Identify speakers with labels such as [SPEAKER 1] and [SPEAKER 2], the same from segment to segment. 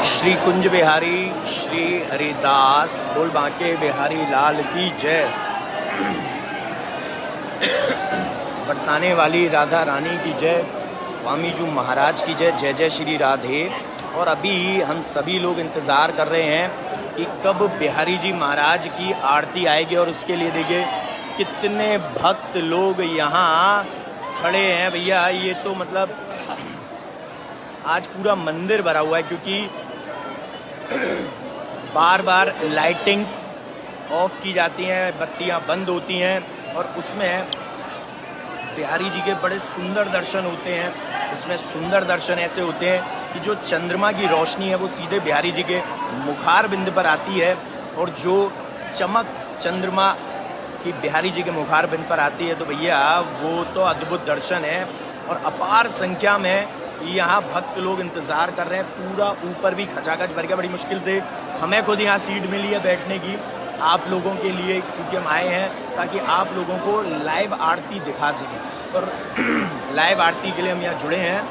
[SPEAKER 1] श्री कुंज बिहारी श्री हरिदास बोल बांके बिहारी लाल की जय। बरसाने वाली राधा रानी की जय। स्वामी जी महाराज की जय। जय जय श्री राधे। और अभी हम सभी लोग इंतज़ार कर रहे हैं कि कब बिहारी जी महाराज की आरती आएगी, और उसके लिए देखिए कितने भक्त लोग यहाँ खड़े हैं भैया। ये तो मतलब आज पूरा मंदिर भरा हुआ है, क्योंकि बार बार लाइटिंग्स ऑफ की जाती हैं, बत्तियां बंद होती हैं, और उसमें बिहारी जी के बड़े सुंदर दर्शन होते हैं। उसमें सुंदर दर्शन ऐसे होते हैं कि जो चंद्रमा की रोशनी है वो सीधे बिहारी जी के मुखार बिंद पर आती है, और जो चमक चंद्रमा की बिहारी जी के मुखार बिंद पर आती है तो भैया वो तो अद्भुत दर्शन है। और अपार संख्या में यहाँ भक्त लोग इंतज़ार कर रहे हैं। पूरा ऊपर भी खचाखच भर गया। बड़ी मुश्किल से हमें खुद यहाँ सीट मिली है बैठने की, आप लोगों के लिए, क्योंकि हम आए हैं ताकि आप लोगों को लाइव आरती दिखा सकें। और लाइव आरती के लिए हम यहाँ जुड़े हैं।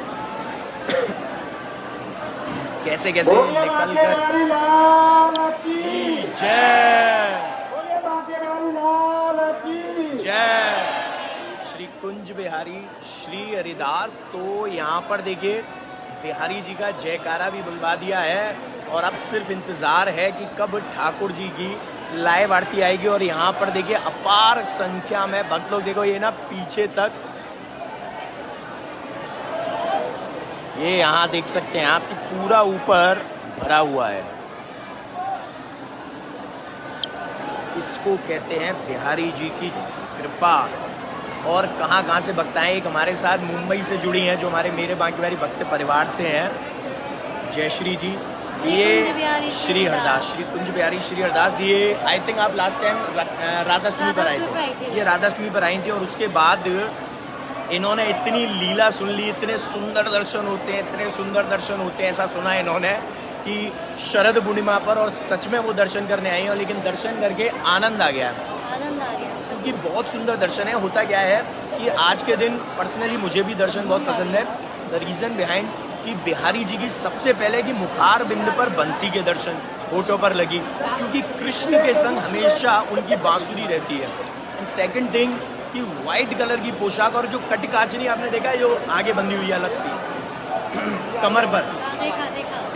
[SPEAKER 1] कैसे कैसे निकल कर जय जय श्री कुंज बिहारी श्री हरिदास। तो यहाँ पर देखिए बिहारी जी का जयकारा भी बुलवा दिया है, और अब सिर्फ इंतज़ार है कि कब ठाकुर जी की लाइव आरती आएगी। और यहाँ पर देखिए अपार संख्या में भक्त लोग, देखो ये ना पीछे तक, ये यहाँ देख सकते हैं आप कि पूरा ऊपर भरा हुआ है। इसको कहते हैं बिहारी जी की कृपा। और कहाँ कहाँ से भक्त आए। एक हमारे साथ मुंबई से जुड़ी हैं, जो मेरे बांके बिहारी भक्त परिवार से हैं, जयश्री जी। ये श्री हरदास, श्री कुंज बिहारी श्री हरदास। ये आई थिंक आप लास्ट टाइम राधाष्टमी पर आए थे। ये राधाष्टमी पर आई थी, और उसके बाद इन्होंने इतनी लीला सुन ली। इतने सुंदर दर्शन होते हैं, इतने सुंदर दर्शन होते हैं, ऐसा सुना है इन्होंने कि शरद पूर्णिमा पर, और सच में वो दर्शन करने आई हैं। लेकिन दर्शन करके आनंद आ गया, क्योंकि बहुत सुंदर दर्शन है। होता क्या है कि आज के दिन पर्सनली मुझे भी दर्शन बहुत पसंद है। द रीज़न बिहाइंड कि बिहारी जी की सबसे पहले कि मुखार बिंद पर बंसी के दर्शन होठों पर लगी, क्योंकि कृष्ण के संग हमेशा उनकी बांसुरी रहती है। एंड सेकंड थिंग कि वाइट कलर की पोशाक, और जो कटकाचनी आपने देखा है जो आगे बंधी हुई है अलग सी कमर पर,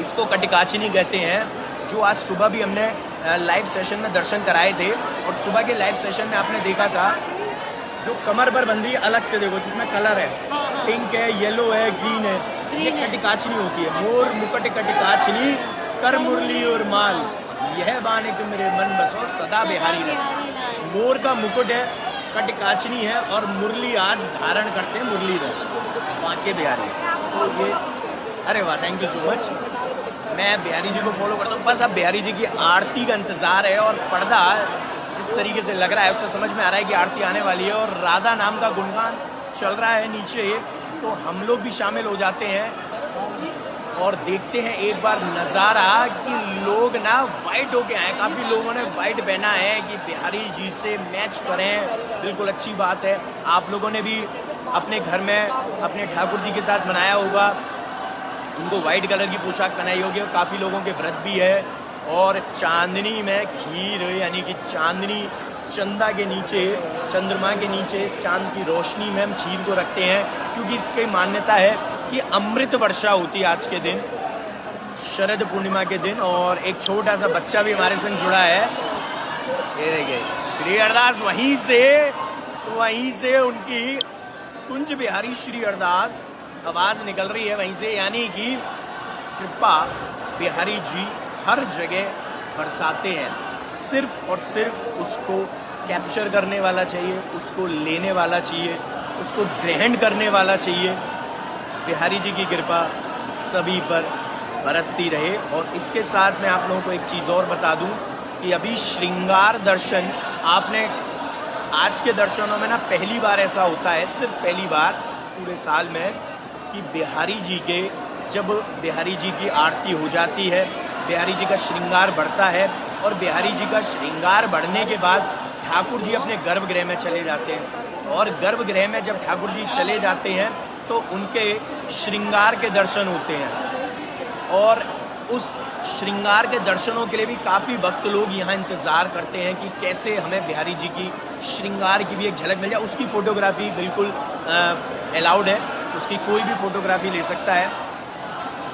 [SPEAKER 1] इसको कटकाचनी कहते हैं। जो आज सुबह भी हमने लाइव सेशन में दर्शन कराए थे, और सुबह के लाइव सेशन में आपने देखा था जो कमर पर बंधी अलग से देखो, जिसमें कलर है, पिंक है, येलो है, ग्रीन है, ये कटकाचनी होती है। मोर मुकुट कटकाचनी कर मुरली और माल, यह बाने के मेरे मन बसो सदा बिहारी लाल। मोर का मुकुट है, कटकाचनी है, और मुरली आज धारण करते हैं मुरलीधर बांके बिहारी। तो ये अरे वाह, थैंक यू सो मच। मैं बिहारी जी को फॉलो करता हूँ। बस अब बिहारी जी की आरती का इंतज़ार है, और पर्दा जिस तरीके से लग रहा है उससे समझ में आ रहा है कि आरती आने वाली है, और राधा नाम का गुणगान चल रहा है नीचे। तो हम लोग भी शामिल हो जाते हैं और देखते हैं एक बार नज़ारा कि लोग ना वाइट होके आए। काफ़ी लोगों ने वाइट पहना है कि बिहारी जी से मैच करें। बिल्कुल अच्छी बात है। आप लोगों ने भी अपने घर में अपने ठाकुर जी के साथ मनाया होगा, उनको वाइट कलर की पोशाक पहनाई होगी। और काफ़ी लोगों के व्रत भी है। और चांदनी में खीर, यानी कि चांदनी चंदा के नीचे, चंद्रमा के नीचे, इस चांद की रोशनी में हम खीर को रखते हैं, क्योंकि इसकी मान्यता है कि अमृत वर्षा होती है आज के दिन, शरद पूर्णिमा के दिन। और एक छोटा सा बच्चा भी हमारे संग जुड़ा है, ये देखिए श्री हरदास। वहीं से उनकी कुंज बिहारी श्री हरदास आवाज़ निकल रही है वहीं से, यानी कि कृपा बिहारी जी हर जगह बरसाते हैं। सिर्फ और सिर्फ उसको कैप्चर करने वाला चाहिए, उसको लेने वाला चाहिए, उसको ग्रहण करने वाला चाहिए। बिहारी जी की कृपा सभी पर बरसती रहे। और इसके साथ मैं आप लोगों को एक चीज़ और बता दूं कि अभी श्रृंगार दर्शन आपने, आज के दर्शनों में ना पहली बार ऐसा होता है, सिर्फ पहली बार पूरे साल में, कि बिहारी जी के, जब बिहारी जी की आरती हो जाती है, बिहारी जी का श्रृंगार बढ़ता है, और बिहारी जी का श्रृंगार बढ़ने के बाद ठाकुर जी अपने गर्भगृह में चले जाते हैं। और गर्भगृह में जब ठाकुर जी चले जाते हैं तो उनके श्रृंगार के दर्शन होते हैं। और उस श्रृंगार के दर्शनों के लिए भी काफ़ी भक्त लोग यहाँ इंतज़ार करते हैं कि कैसे हमें बिहारी जी की श्रृंगार की भी एक झलक मिल जाए। उसकी फ़ोटोग्राफी बिल्कुल अलाउड है, उसकी कोई भी फ़ोटोग्राफी ले सकता है,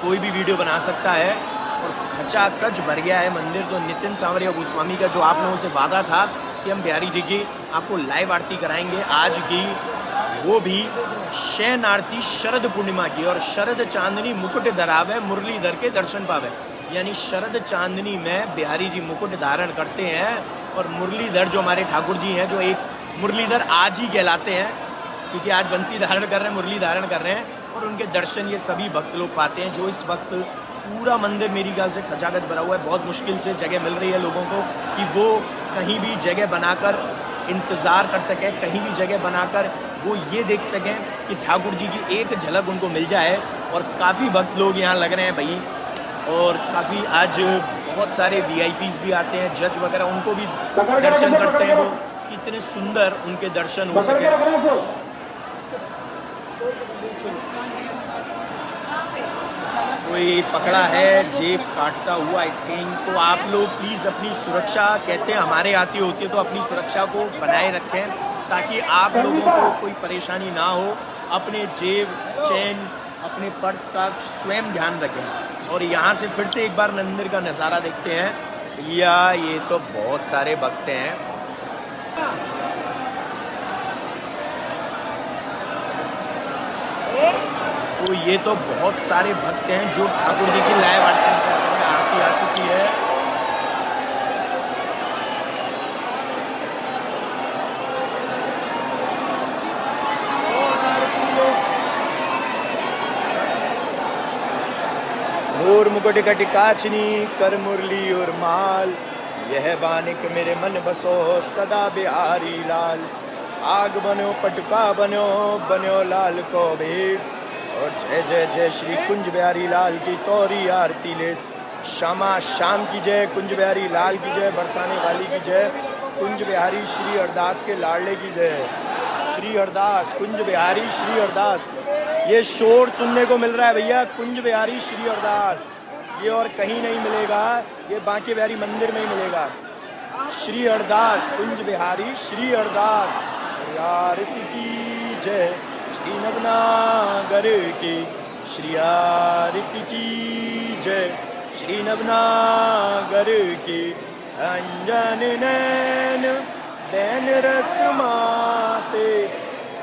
[SPEAKER 1] कोई भी वीडियो बना सकता है। और खचाखच भर गया है मंदिर। तो नितिन सांवरिया गोस्वामी का जो आप लोगों से वादा था कि हम बिहारी जी की आपको लाइव आरती कराएंगे, आज की वो भी शयन आरती शरद पूर्णिमा की। और शरद चांदनी मुकुट धरावे मुरलीधर के दर्शन पावे, यानी शरद चांदनी में बिहारी जी मुकुट धारण करते हैं। और मुरलीधर जो हमारे ठाकुर जी हैं, जो एक मुरलीधर आज ही कहलाते हैं, क्योंकि आज बंसी धारण कर रहे हैं, मुरली धारण कर रहे हैं। और उनके दर्शन ये सभी भक्त लोग पाते हैं। जो इस वक्त पूरा मंदिर मेरी ख्याल से खचाखच भरा हुआ है। बहुत मुश्किल से जगह मिल रही है लोगों को कि वो कहीं भी जगह बनाकर इंतज़ार कर सकें, कहीं भी जगह बनाकर वो ये देख सकें कि ठाकुर जी की एक झलक उनको मिल जाए। और काफ़ी भक्त लोग यहाँ लग रहे हैं भाई। और काफ़ी आज बहुत सारे VIPs भी आते हैं, जज वगैरह, उनको भी दर्शन करते हैं। वो कितने सुंदर उनके दर्शन हो सके। कोई पकड़ा है जेब काटता हुआ आई थिंक। तो आप लोग प्लीज़ अपनी सुरक्षा, कहते हैं हमारे आती होती है, तो अपनी सुरक्षा को बनाए रखें ताकि आप लोगों को कोई परेशानी ना हो। अपने जेब चैन, अपने पर्स का स्वयं ध्यान रखें। और यहाँ से फिर से एक बार मंदिर का नज़ारा देखते हैं। या ये तो बहुत सारे भक्त हैं। तो ये तो बहुत सारे भक्त हैं जो ठाकुर जी की लाइव आरती आ चुकी है। और मुकुट कटि काचनी कर मुरली और माल, यह बानिक मेरे मन बसो सदा बिहारी लाल। आग बनो पटुका बनो बनो लाल को भेस। और जय जय जय श्री कुंज बिहारी लाल की तोरी आरती लेस। श्यामा श्याम की जय, कुंज बिहारी लाल की जय, बरसाने वाली की जय, कुंज बिहारी श्री हरदास के लाडले की जय। श्री हरदास, कुंज बिहारी श्री हरदास, ये शोर सुनने को मिल रहा है भैया। कुंज बिहारी श्री हरदास, ये और कहीं नहीं मिलेगा, ये बांके बिहारी मंदिर में ही मिलेगा। श्री हरदास, कुंज बिहारी श्री हरदास, श्री आरती की जय। श्री नवनागर की श्री आरती की जय। श्री नवनागर की अंजन नैन बैन रस माते,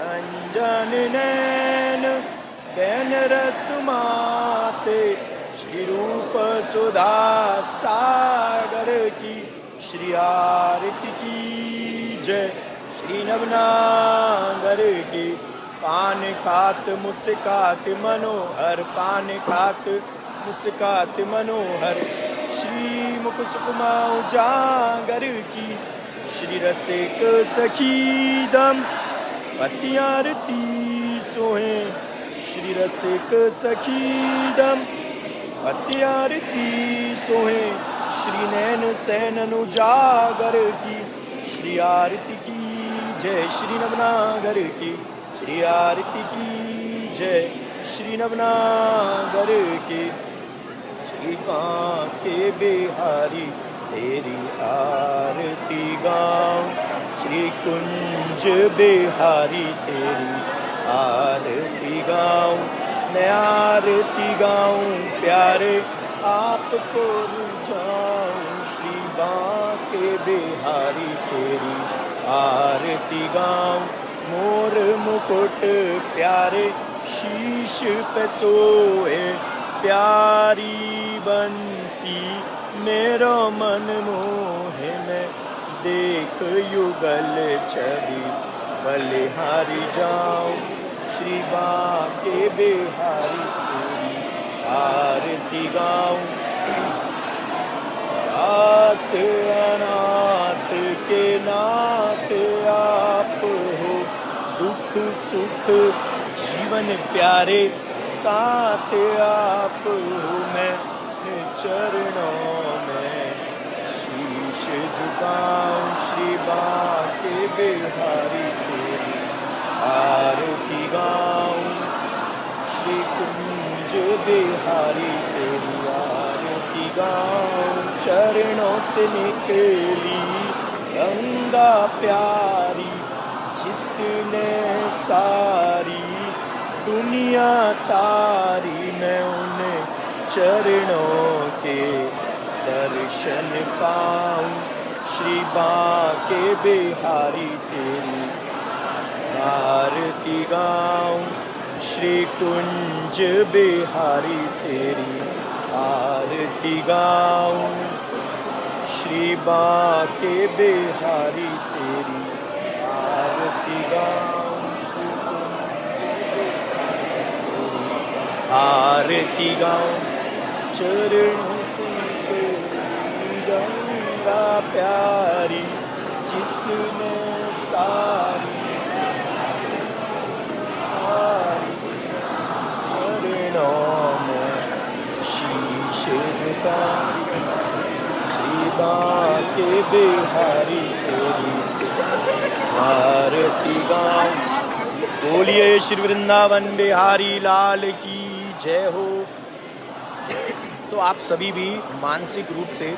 [SPEAKER 1] अंजन नैन बैन रस माते। श्री रूप सुधा सागर की श्री आरती की जय। श्री नवनागर की पान खात मुस्कात मनोहर, पान खात मुस्कात मनोहर। श्री मुख सुकुमा उजागर की श्री रसिक सखी दम पतियारती सोहे। श्री रसिक सखी दम पतियारती सोहे। श्री नैन सैन उजागर की श्री आरती की जय। श्री नवनागर की श्री आरती की जय। श्री नवनागर की श्री बांके बिहारी तेरी आरती गाऊं। श्री कुंज बिहारी तेरी आरती गाऊं। मैं आरती गाऊं प्यारे आपको रुझाऊं। श्री बांके बिहारी तेरी आरती गाऊं। मोर मुकुट प्यारे शीश पे सोए, प्यारी बंसी मेरो मन मोहे। मैं देख युगल छवि बलिहारी जाऊं। श्री बांके बिहारी तेरी आरती गाऊं। दास अनाथ के नाथ आप हो, दुख सुख जीवन प्यारे साथ आप हो। मैं चरणों में शीश झुकाऊं। श्री बांके बिहारी तेरी आरती गाऊं। श्री कुंज बिहारी तेरी आरती आरती गाऊं चरणों से निकली गंगा प्यारी, जिसने सारी दुनिया तारी। मैं उन चरणों के दर्शन पाऊं, श्री बांके बिहारी तेरी आरती गाऊं, श्री कुंज बिहारी तेरी आरती गाऊं, श्री बांके बिहारी तेरी आरती गाऊं, श्री आरती गाऊं चरणों से तेरी गंगा प्यारी, जिसने सारी चरणों में शीश झुकाई, श्री बांके बिहारी तेरी आरती गाऊं। बोलिए श्री वृंदावन बिहारी लाल की जय हो। तो आप सभी भी मानसिक रूप से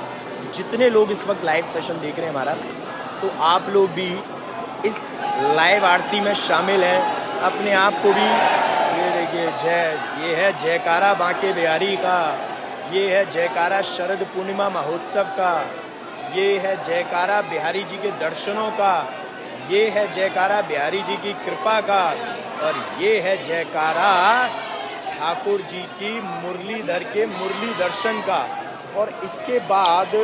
[SPEAKER 1] जितने लोग इस वक्त लाइव सेशन देख रहे हैं हमारा, तो आप लोग भी इस लाइव आरती में शामिल हैं। अपने आप को भी, ये देखिए ये है जयकारा बांके बिहारी का, ये है जयकारा शरद पूर्णिमा महोत्सव का, ये है जयकारा बिहारी जी के दर्शनों का, ये है जयकारा बिहारी जी की कृपा का, और ये है जयकारा ठाकुर जी की मुरलीधर के मुरली दर्शन का। और इसके बाद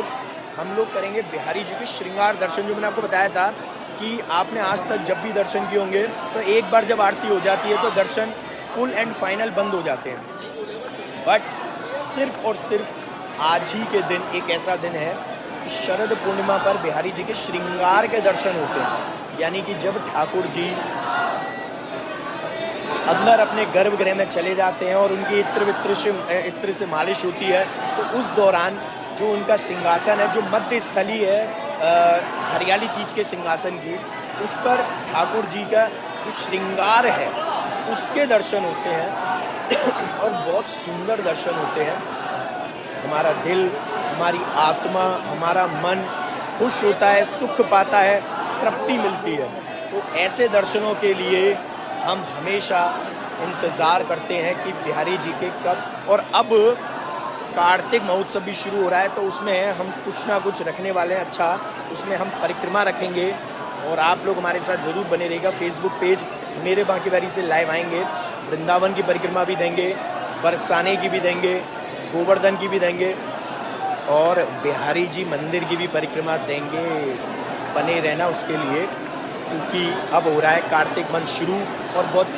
[SPEAKER 1] हम लोग करेंगे बिहारी जी के श्रृंगार दर्शन। जो मैंने आपको बताया था कि आपने आज तक जब भी दर्शन किए होंगे तो एक बार जब आरती हो जाती है तो दर्शन फुल एंड फाइनल बंद हो जाते हैं, बट सिर्फ और सिर्फ आज ही के दिन एक ऐसा दिन है कि शरद पूर्णिमा पर बिहारी जी के श्रृंगार के दर्शन होते हैं। यानी कि जब ठाकुर जी अंदर अपने गर्भगृह में चले जाते हैं और उनकी इत्र से मालिश होती है, तो उस दौरान जो उनका सिंहासन है, जो मध्य स्थली है हरियाली तीज के सिंहासन की, उस पर ठाकुर जी का जो श्रृंगार है उसके दर्शन होते हैं और बहुत सुंदर दर्शन होते हैं। हमारा दिल, हमारी आत्मा, हमारा मन खुश होता है, सुख पाता है, तृप्ति मिलती है। तो ऐसे दर्शनों के लिए हम हमेशा इंतज़ार करते हैं कि बिहारी जी के कब। और अब कार्तिक महोत्सव भी शुरू हो रहा है, तो उसमें हम कुछ ना कुछ रखने वाले हैं। अच्छा, उसमें हम परिक्रमा रखेंगे और आप लोग हमारे साथ ज़रूर बने रहिएगा। फेसबुक पेज मेरे बांके बिहारी से लाइव आएंगे, वृंदावन की परिक्रमा भी देंगे, बरसाने की भी देंगे, गोवर्धन की भी देंगे और बिहारी जी मंदिर की भी परिक्रमा देंगे। बने रहना उसके लिए, क्योंकि अब हो रहा है कार्तिक मंथ शुरू और बहुत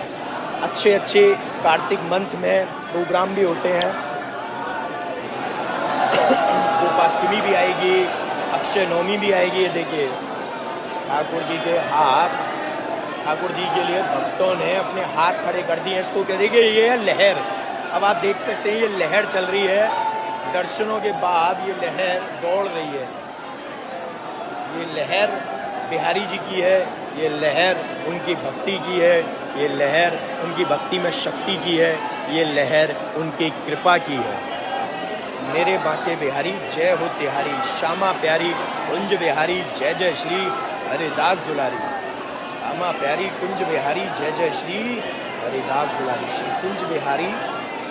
[SPEAKER 1] अच्छे अच्छे कार्तिक मंथ में प्रोग्राम भी होते हैं। गोपाष्टमी भी आएगी, अक्षय नवमी भी आएगी। ये देखिए ठाकुर जी के हाथ, ठाकुर जी के लिए भक्तों ने अपने हाथ खड़े कर दिए हैं। इसको कह देखिए, ये है लहर। अब आप देख सकते हैं ये लहर चल रही है, दर्शनों के बाद ये लहर दौड़ रही है। ये लहर बिहारी जी की है, ये लहर उनकी भक्ति की है, ये लहर उनकी भक्ति में शक्ति की है, ये लहर उनकी कृपा की है। मेरे बांके बिहारी जय हो तिहारी, श्यामा प्यारी कुंज बिहारी जय जय श्री हरिदास दुलारी। श्यामा प्यारी कुंज बिहारी जय जय श्री हरिदास दुलारी। श्री कुंज बिहारी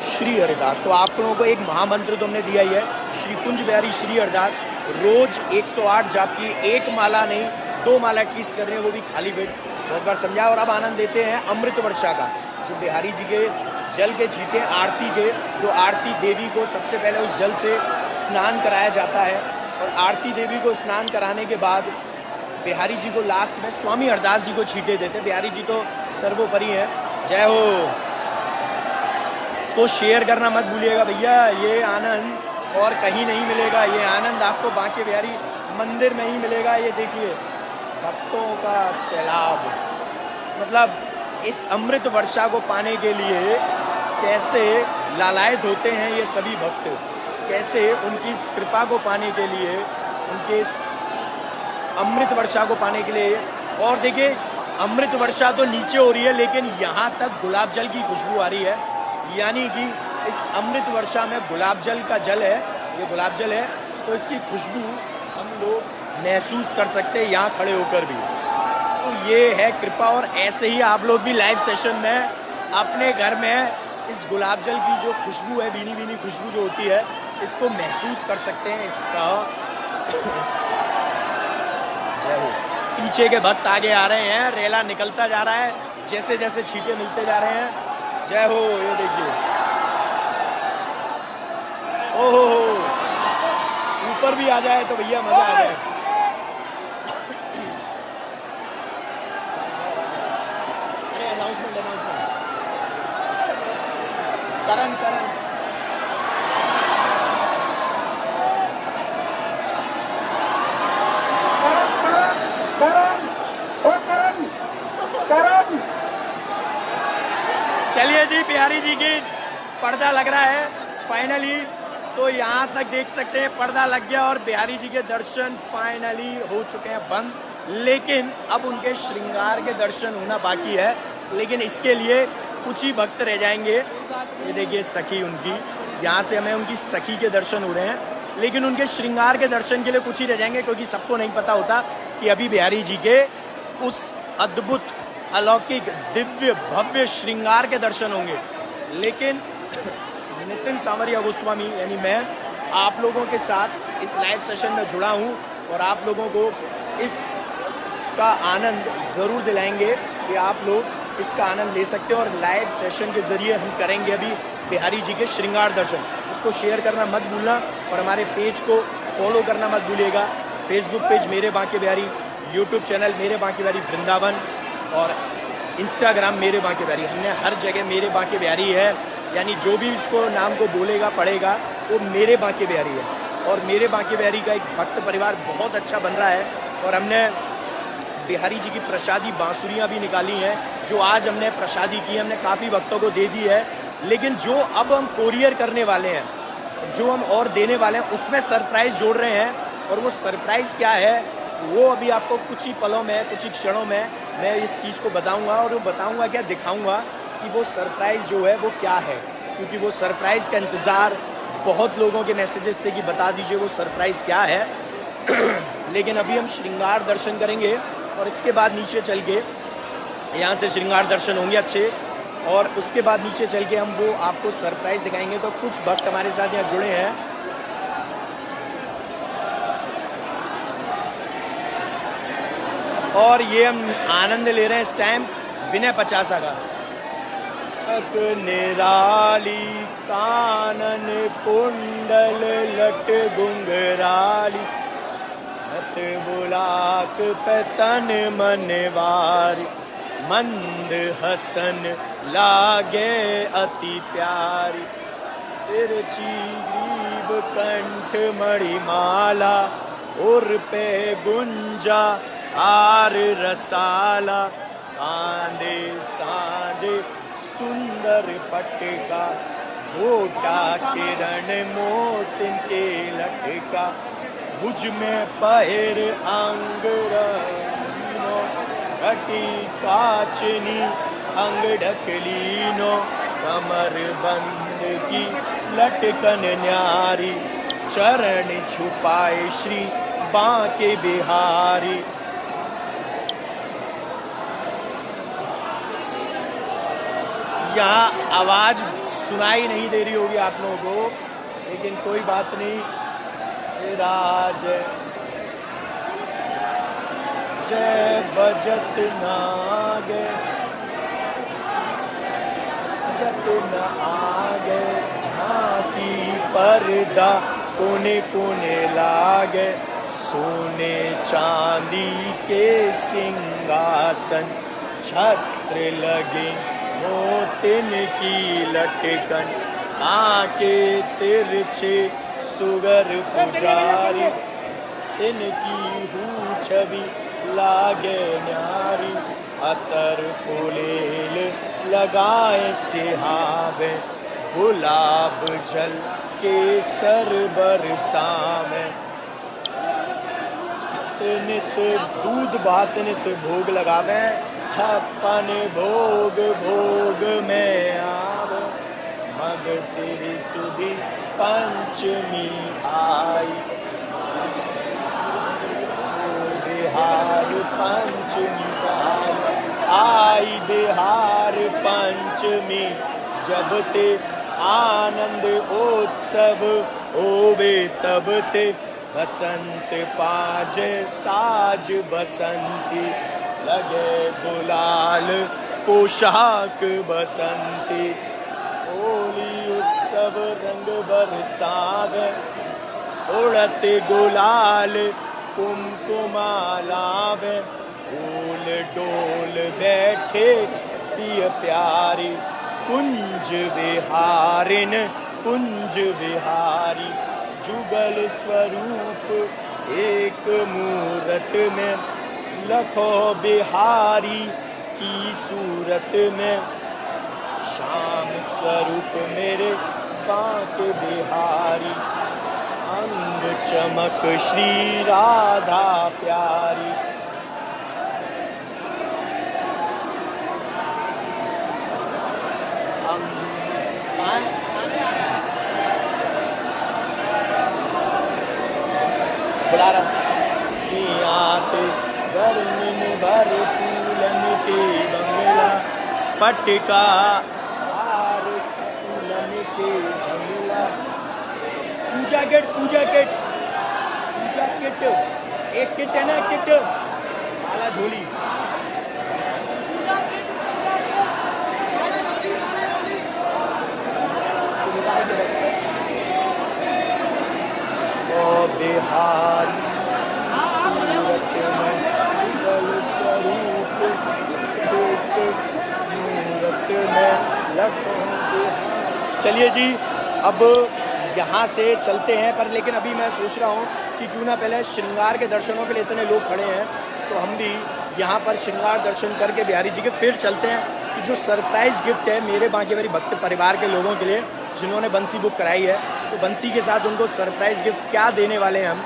[SPEAKER 1] श्री हरिदास। तो आप लोगों को एक महामंत्र तो हमने दिया ही है, श्री कुंज बिहारी श्री हरिदास। रोज 108 जाप की, एक माला नहीं 2 माला एटलीस्ट कर रहे हैं, वो भी खाली पेट। बहुत बार समझा। और अब आनंद लेते हैं अमृत वर्षा का, जो बिहारी जी के जल के छींटे आरती के, जो आरती देवी को सबसे पहले उस जल से स्नान कराया जाता है और आरती देवी को स्नान कराने के बाद बिहारी जी को लास्ट में स्वामी हरदास जी को छींटे देते। बिहारी जी तो सर्वोपरि हैं। जय हो। इसको शेयर करना मत भूलिएगा भैया, ये आनंद और कहीं नहीं मिलेगा। ये आनंद आपको बांके बिहारी मंदिर में ही मिलेगा। ये देखिए भक्तों का सैलाब, मतलब इस अमृत वर्षा को पाने के लिए कैसे लालायित होते हैं ये सभी भक्त, कैसे उनकी इस कृपा को पाने के लिए, उनके इस अमृत वर्षा को पाने के लिए। और देखिए अमृत वर्षा तो नीचे हो रही है, लेकिन यहाँ तक गुलाब जल की खुशबू आ रही है। यानी कि इस अमृत वर्षा में गुलाब जल का जल है ये गुलाब जल है, तो इसकी खुशबू हम लोग महसूस कर सकते हैं यहाँ खड़े होकर भी। तो ये है कृपा। और ऐसे ही आप लोग भी लाइव सेशन में अपने घर में इस गुलाब जल की जो खुशबू है, भीनी भीनी खुशबू जो होती है, इसको महसूस कर सकते हैं। इसका जय हो। पीछे के भक्त आगे आ रहे हैं, रेला निकलता जा रहा है, जैसे जैसे छींटे मिलते जा रहे हैं। जय हो। ये देखिए, ओहो, ऊपर भी आ जाए तो भैया मजा आ जाए। अरे अनाउंसमेंट करण चलिए जी, बिहारी जी की पर्दा लग रहा है फाइनली। तो यहाँ तक देख सकते हैं पर्दा लग गया और बिहारी जी के दर्शन फाइनली हो चुके हैं बंद। लेकिन अब उनके श्रृंगार के दर्शन होना बाकी है, लेकिन इसके लिए कुछ ही भक्त रह जाएंगे। ये देखिए सखी उनकी, यहाँ से हमें उनकी सखी के दर्शन हो रहे हैं, लेकिन उनके श्रृंगार के दर्शन के लिए कुछ ही रह जाएंगे, क्योंकि सबको नहीं पता होता कि अभी बिहारी जी के उस अद्भुत अलौकिक दिव्य भव्य श्रृंगार के दर्शन होंगे। लेकिन नितिन सांवरिया गोस्वामी यानी मैं आप लोगों के साथ इस लाइव सेशन में जुड़ा हूँ और आप लोगों को इसका आनंद ज़रूर दिलाएंगे कि आप लोग इसका आनंद ले सकते हो। और लाइव सेशन के ज़रिए हम करेंगे अभी बिहारी जी के श्रृंगार दर्शन। उसको शेयर करना मत भूलना और हमारे पेज को फॉलो करना मत भूलिएगा। फेसबुक पेज मेरे बांके बिहारी, यूट्यूब चैनल मेरे बांके बिहारी वृंदावन और इंस्टाग्राम मेरे बांके बिहारी। हमने हर जगह मेरे बांके बिहारी है, यानी जो भी इसको नाम को बोलेगा पढ़ेगा वो मेरे बांके बिहारी है। और मेरे बांके बिहारी का एक भक्त परिवार बहुत अच्छा बन रहा है और हमने बिहारी जी की प्रसादी बांसुरियाँ भी निकाली हैं, जो आज हमने प्रसादी की, हमने काफ़ी भक्तों को दे दी है। लेकिन जो अब हम कोरियर करने वाले हैं, जो हम और देने वाले हैं, उसमें सरप्राइज़ जोड़ रहे हैं। और वो सरप्राइज़ क्या है वो अभी आपको कुछ ही पलों में, कुछ ही क्षणों में मैं इस चीज़ को बताऊंगा। और वो बताऊंगा क्या, दिखाऊंगा कि वो सरप्राइज़ जो है वो क्या है, क्योंकि वो सरप्राइज़ का इंतज़ार बहुत लोगों के मैसेजेस थे कि बता दीजिए वो सरप्राइज़ क्या है। लेकिन अभी हम श्रृंगार दर्शन करेंगे और इसके बाद नीचे चल के यहाँ से श्रृंगार दर्शन होंगे अच्छे, और उसके बाद नीचे चल के हम वो आपको सरप्राइज़ दिखाएंगे। तो कुछ भक्त हमारे साथ यहाँ जुड़े हैं। और ये हम आनंद ले रहे हैं इस टाइम विनय पचासा का। निराली कानन कुंडल लट गुंगराली, मत बुलाक पतन मनवारी, मंद हसन लागे अति प्यारी, तिरछी ग्रीव कंठ मणिमाला, उर पे गुंजा आर रसाला, कांदे सांझे सुंदर पटका, गोटा किरण मोतिन के लटका, भुज में पहर अंग रंगीनो, घटी काचनी अंग ढकलीनो, कमर बंद की लटकन न्यारी, चरण छुपाए श्री बांके बिहारी। यहाँ आवाज़ सुनाई नहीं दे रही होगी आप लोगों को, लेकिन कोई बात नहीं। राज जय बजत नागे, बजत न आगे, झांकी पर्दा कोने कोने लागे, सोने चांदी के सिंहासन, छत्र लगे मोतिन की लटकन, आके तिरछे सुगर पुजारी, इनकी हूँ छवि लागे न्यारी, अतर फुलेल लगाए सिहावे, गुलाब जल के सर बरसावे, नित दूध भात नित भोग लगावे, छप्पन भोग भोग में आवे, मग सिर सुधी पंचमी आई, बिहार पंचमी आई, बिहार पंचमी जब ते आनंद उत्सव होवे तब ते बसंत पाजे साज बसंती, लगे गुलाल पोशाक बसंती, होली उत्सव रंग बरसावे, उड़ते गुलाल कुमकुमा लावे, फूल डोल बैठे पिय प्यारी, कुंज विहारिन कुंज विहारी, जुगल स्वरूप एक मूरत में, लखो बिहारी की सूरत में, श्याम स्वरूप मेरे बांके बिहारी, अंग चमक श्री राधा प्यारी। बुला रहा आते गर्मिन भर फूलन के बंगला, पटका हार फूलन के झंगला, पूजा किट पूजा किट पूजा किट, एक किट है ना किट माला झोली, बिहार सूरत में जुगल स्वरूप मूरत में लखों बिहार। चलिए जी, अब यहाँ से चलते हैं, पर लेकिन अभी मैं सोच रहा हूँ कि क्यों ना पहले श्रृंगार के दर्शनों के लिए इतने लोग खड़े हैं तो हम भी यहाँ पर श्रृंगार दर्शन करके बिहारी जी के फिर चलते हैं। कि जो सरप्राइज़ गिफ्ट है मेरे बांके बिहारी भक्त परिवार के लोगों के लिए जिन्होंने बंसी बुक कराई है, तो बंसी के साथ उनको सरप्राइज़ गिफ्ट क्या देने वाले हैं हम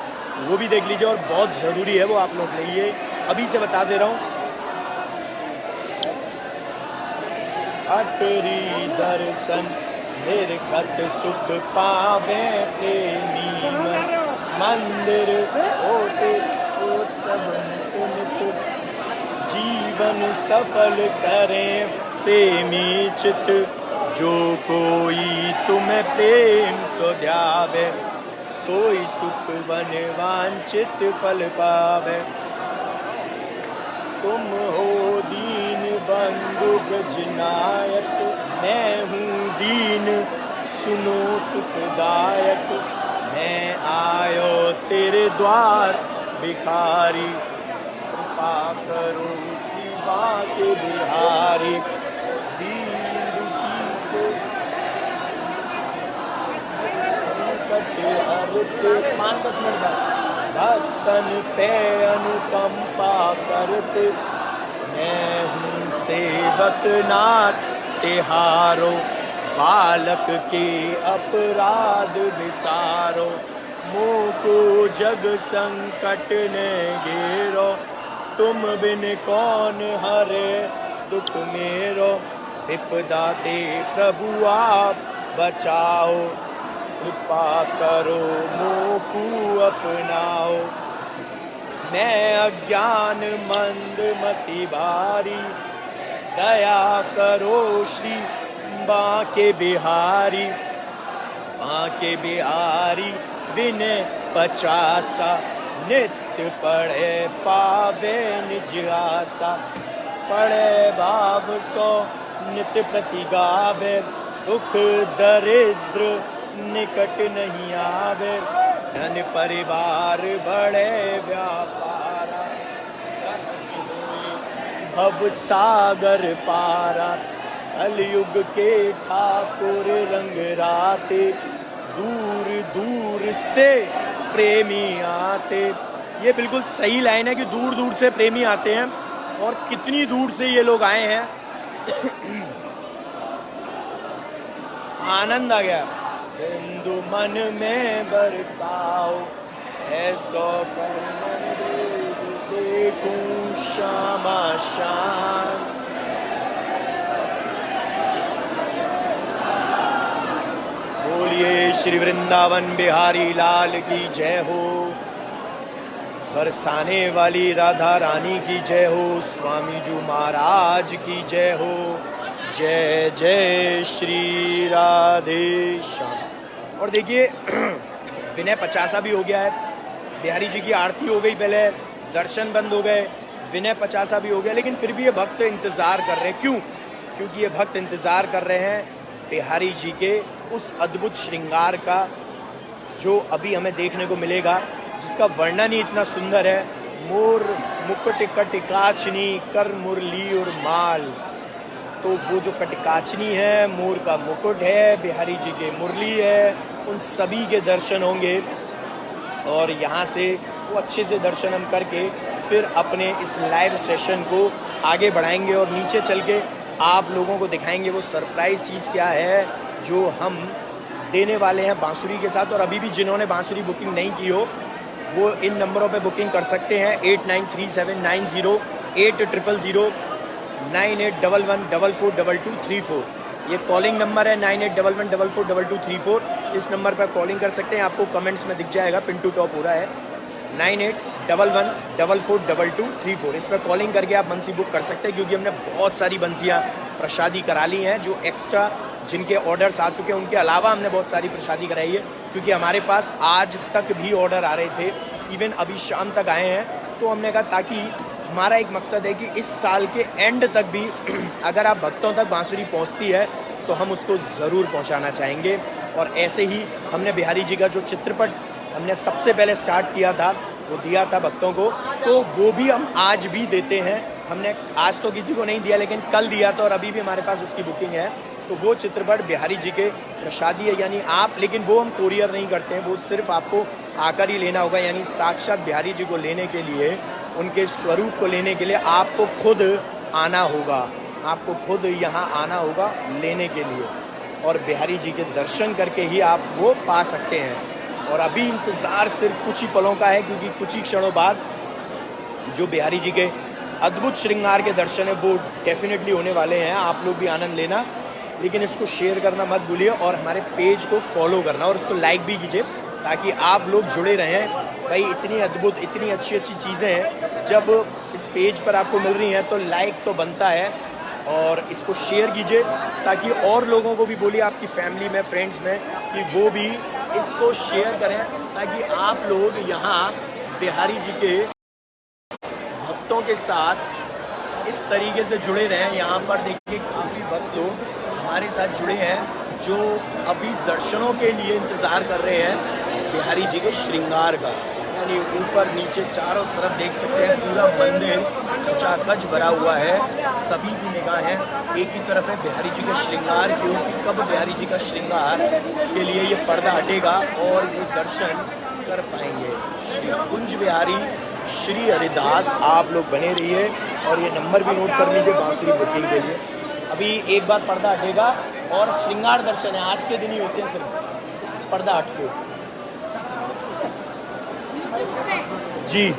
[SPEAKER 1] वो भी देख लीजिए, और बहुत ज़रूरी है वो आप लोग के लिए, अभी से बता दे रहा हूँ। अटरी दर्शन निर्गत सुख पावे प्रेमी मंदिर होते उत्सव नित, जीवन सफल करें प्रेमी चित, जो कोई तुम्हें प्रेम सो ध्यावे, सोई सुख वन वांछित फल पावे। तुम हो दीन बंधु ब्रजनायक, मैं हूँ दीन सुनो सुखदायक, मैं आयो तेरे द्वार भिखारी, कृपा करो श्री बांके बिहारी, मान 10 मिनट बाद भक्तन पे अनुकंपा करते, मैं हूँ सेवक नाथ तिहारो, बालक के अपराध विसारो, मोह को जग संकट ने घेरो, तुम बिन कौन हरे दुख मेरो, विपदा दे प्रभु आप बचाओ, कृपा करो मोकू अपनाओ, मैं अज्ञान मंद मति भारी, दया करो श्री बांके बिहारी, बांके बिहारी विनय 50 नित्य पढ़े पावे निज आशा, पढ़े भाव 100 नित्य प्रति गावे, दुख दरिद्र निकट नहीं आवे, धन परिवार बड़े व्यापारा, सहज होए भव सागर पारा, कलयुग के ठाकुर रंग राते, दूर दूर से प्रेमी आते। ये बिल्कुल सही लाइन है कि दूर दूर से प्रेमी आते हैं, और कितनी दूर से ये लोग आए हैं। आनंद आ गया। बिंदु मन में बरसाओ, ऐसो पर मन देखूं श्यामा शाम, श्री वृंदावन बिहारी लाल की जय हो। बरसाने वाली राधा रानी की जय हो। स्वामी जी महाराज की जय हो। जय जय श्री राधे श्याम। और देखिए विनय पचासा भी हो गया है। बिहारी जी की आरती हो गई, पहले दर्शन बंद हो गए, विनय पचासा भी हो गया, लेकिन फिर भी ये भक्त इंतज़ार कर रहे हैं। क्यों? क्योंकि ये भक्त इंतज़ार कर रहे हैं बिहारी जी के उस अद्भुत श्रृंगार का जो अभी हमें देखने को मिलेगा, जिसका वर्णन ही इतना सुंदर है। मोर मुकुट कटिकाचनी कर मुरली और माल। तो वो जो कटिकाचनी है, मोर का मुकुट है, बिहारी जी के मुरली है, उन सभी के दर्शन होंगे। और यहाँ से वो अच्छे से दर्शन हम करके फिर अपने इस लाइव सेशन को आगे बढ़ाएंगे और नीचे चल के आप लोगों को दिखाएंगे वो सरप्राइज़ चीज़ क्या है जो हम देने वाले हैं बांसुरी के साथ। और अभी भी जिन्होंने बांसुरी बुकिंग नहीं की हो वो इन नंबरों पे बुकिंग कर सकते हैं 8937908000 9811442234। ये कॉलिंग नंबर है 9811442234। इस नंबर पर कॉलिंग कर सकते हैं। आपको कमेंट्स में दिख जाएगा, पिंटू टॉप हो रहा है 9811442234। इस पर कॉलिंग करके आप बंसी बुक कर सकते हैं, क्योंकि हमने बहुत सारी बंसियाँ प्रसादी करा ली हैं जो एक्स्ट्रा जिनके ऑर्डर्स आ चुके हैं। उनके अलावा हमने बहुत सारी प्रसादी कराई है, क्योंकि हमारे पास आज तक भी ऑर्डर आ रहे थे, इवन अभी शाम तक आए हैं। तो हमने कहा ताकि हमारा एक मकसद है कि इस साल के एंड तक भी अगर आप भक्तों तक बांसुरी पहुंचती है तो हम उसको ज़रूर पहुंचाना चाहेंगे। और ऐसे ही हमने बिहारी जी का जो चित्रपट हमने सबसे पहले स्टार्ट किया था वो दिया था भक्तों को, तो वो भी हम आज भी देते हैं। हमने आज तो किसी को नहीं दिया, लेकिन कल दिया था और अभी भी हमारे पास उसकी बुकिंग है। तो वो चित्रपट बिहारी जी के प्रसादी है, यानी आप, लेकिन वो हम कोरियर नहीं करते हैं, वो सिर्फ आपको आकर ही लेना होगा। यानी साक्षात बिहारी जी को लेने के लिए, उनके स्वरूप को लेने के लिए आपको खुद आना होगा, आपको खुद यहाँ आना होगा लेने के लिए, और बिहारी जी के दर्शन करके ही आप वो पा सकते हैं। और अभी इंतज़ार सिर्फ कुछ ही पलों का है, क्योंकि कुछ ही क्षणों बाद जो बिहारी जी के अद्भुत श्रृंगार के दर्शन है वो डेफिनेटली होने वाले हैं। आप लोग भी आनंद लेना, लेकिन इसको शेयर करना मत भूलिए और हमारे पेज को फॉलो करना और उसको लाइक भी कीजिए, ताकि आप लोग जुड़े रहें। भाई इतनी अद्भुत, इतनी अच्छी अच्छी चीज़ें हैं, जब इस पेज पर आपको मिल रही हैं तो लाइक तो बनता है। और इसको शेयर कीजिए ताकि और लोगों को भी बोलिए, आपकी फैमिली में, फ्रेंड्स में, कि वो भी इसको शेयर करें, ताकि आप लोग यहाँ बिहारी जी के भक्तों के साथ इस तरीके से जुड़े रहें। यहाँ पर देखिए काफ़ी भक्त लोग हमारे साथ जुड़े हैं जो अभी दर्शनों के लिए इंतज़ार कर रहे हैं बिहारी जी के श्रृंगार का। यानी ऊपर नीचे चारों तरफ देख सकते हैं पूरा मंदिर खचाखच भरा हुआ है। सभी की निगाहें एक ही तरफ है बिहारी जी के श्रृंगार की ओर, कब बिहारी जी का श्रृंगार के लिए ये पर्दा हटेगा और वो दर्शन कर पाएंगे। श्री कुंज बिहारी श्री हरिदास आप लोग बने रहिए और ये नंबर भी नोट कर लीजिए बांसुरी बुकिंग के लिए। अभी एक बार पर्दा हटेगा और श्रृंगार दर्शन है, आज के दिन ही होते हैं सिर्फ पर्दा हट के। जी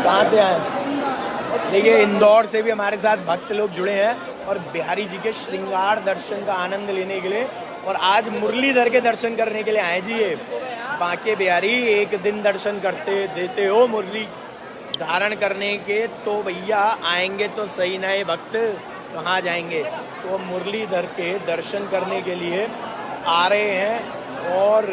[SPEAKER 1] कहाँ से आए? देखिए इंदौर से भी हमारे साथ भक्त लोग जुड़े हैं और बिहारी जी के श्रृंगार दर्शन का आनंद लेने के लिए, और आज मुरलीधर के दर्शन करने के लिए आए जी। ये बांके बिहारी एक दिन दर्शन करते देते हो मुरली धारण करने के, तो भैया आएंगे तो सही ना, ये भक्त कहाँ जाएंगे। तो मुरलीधर के दर्शन करने के लिए आ रहे हैं और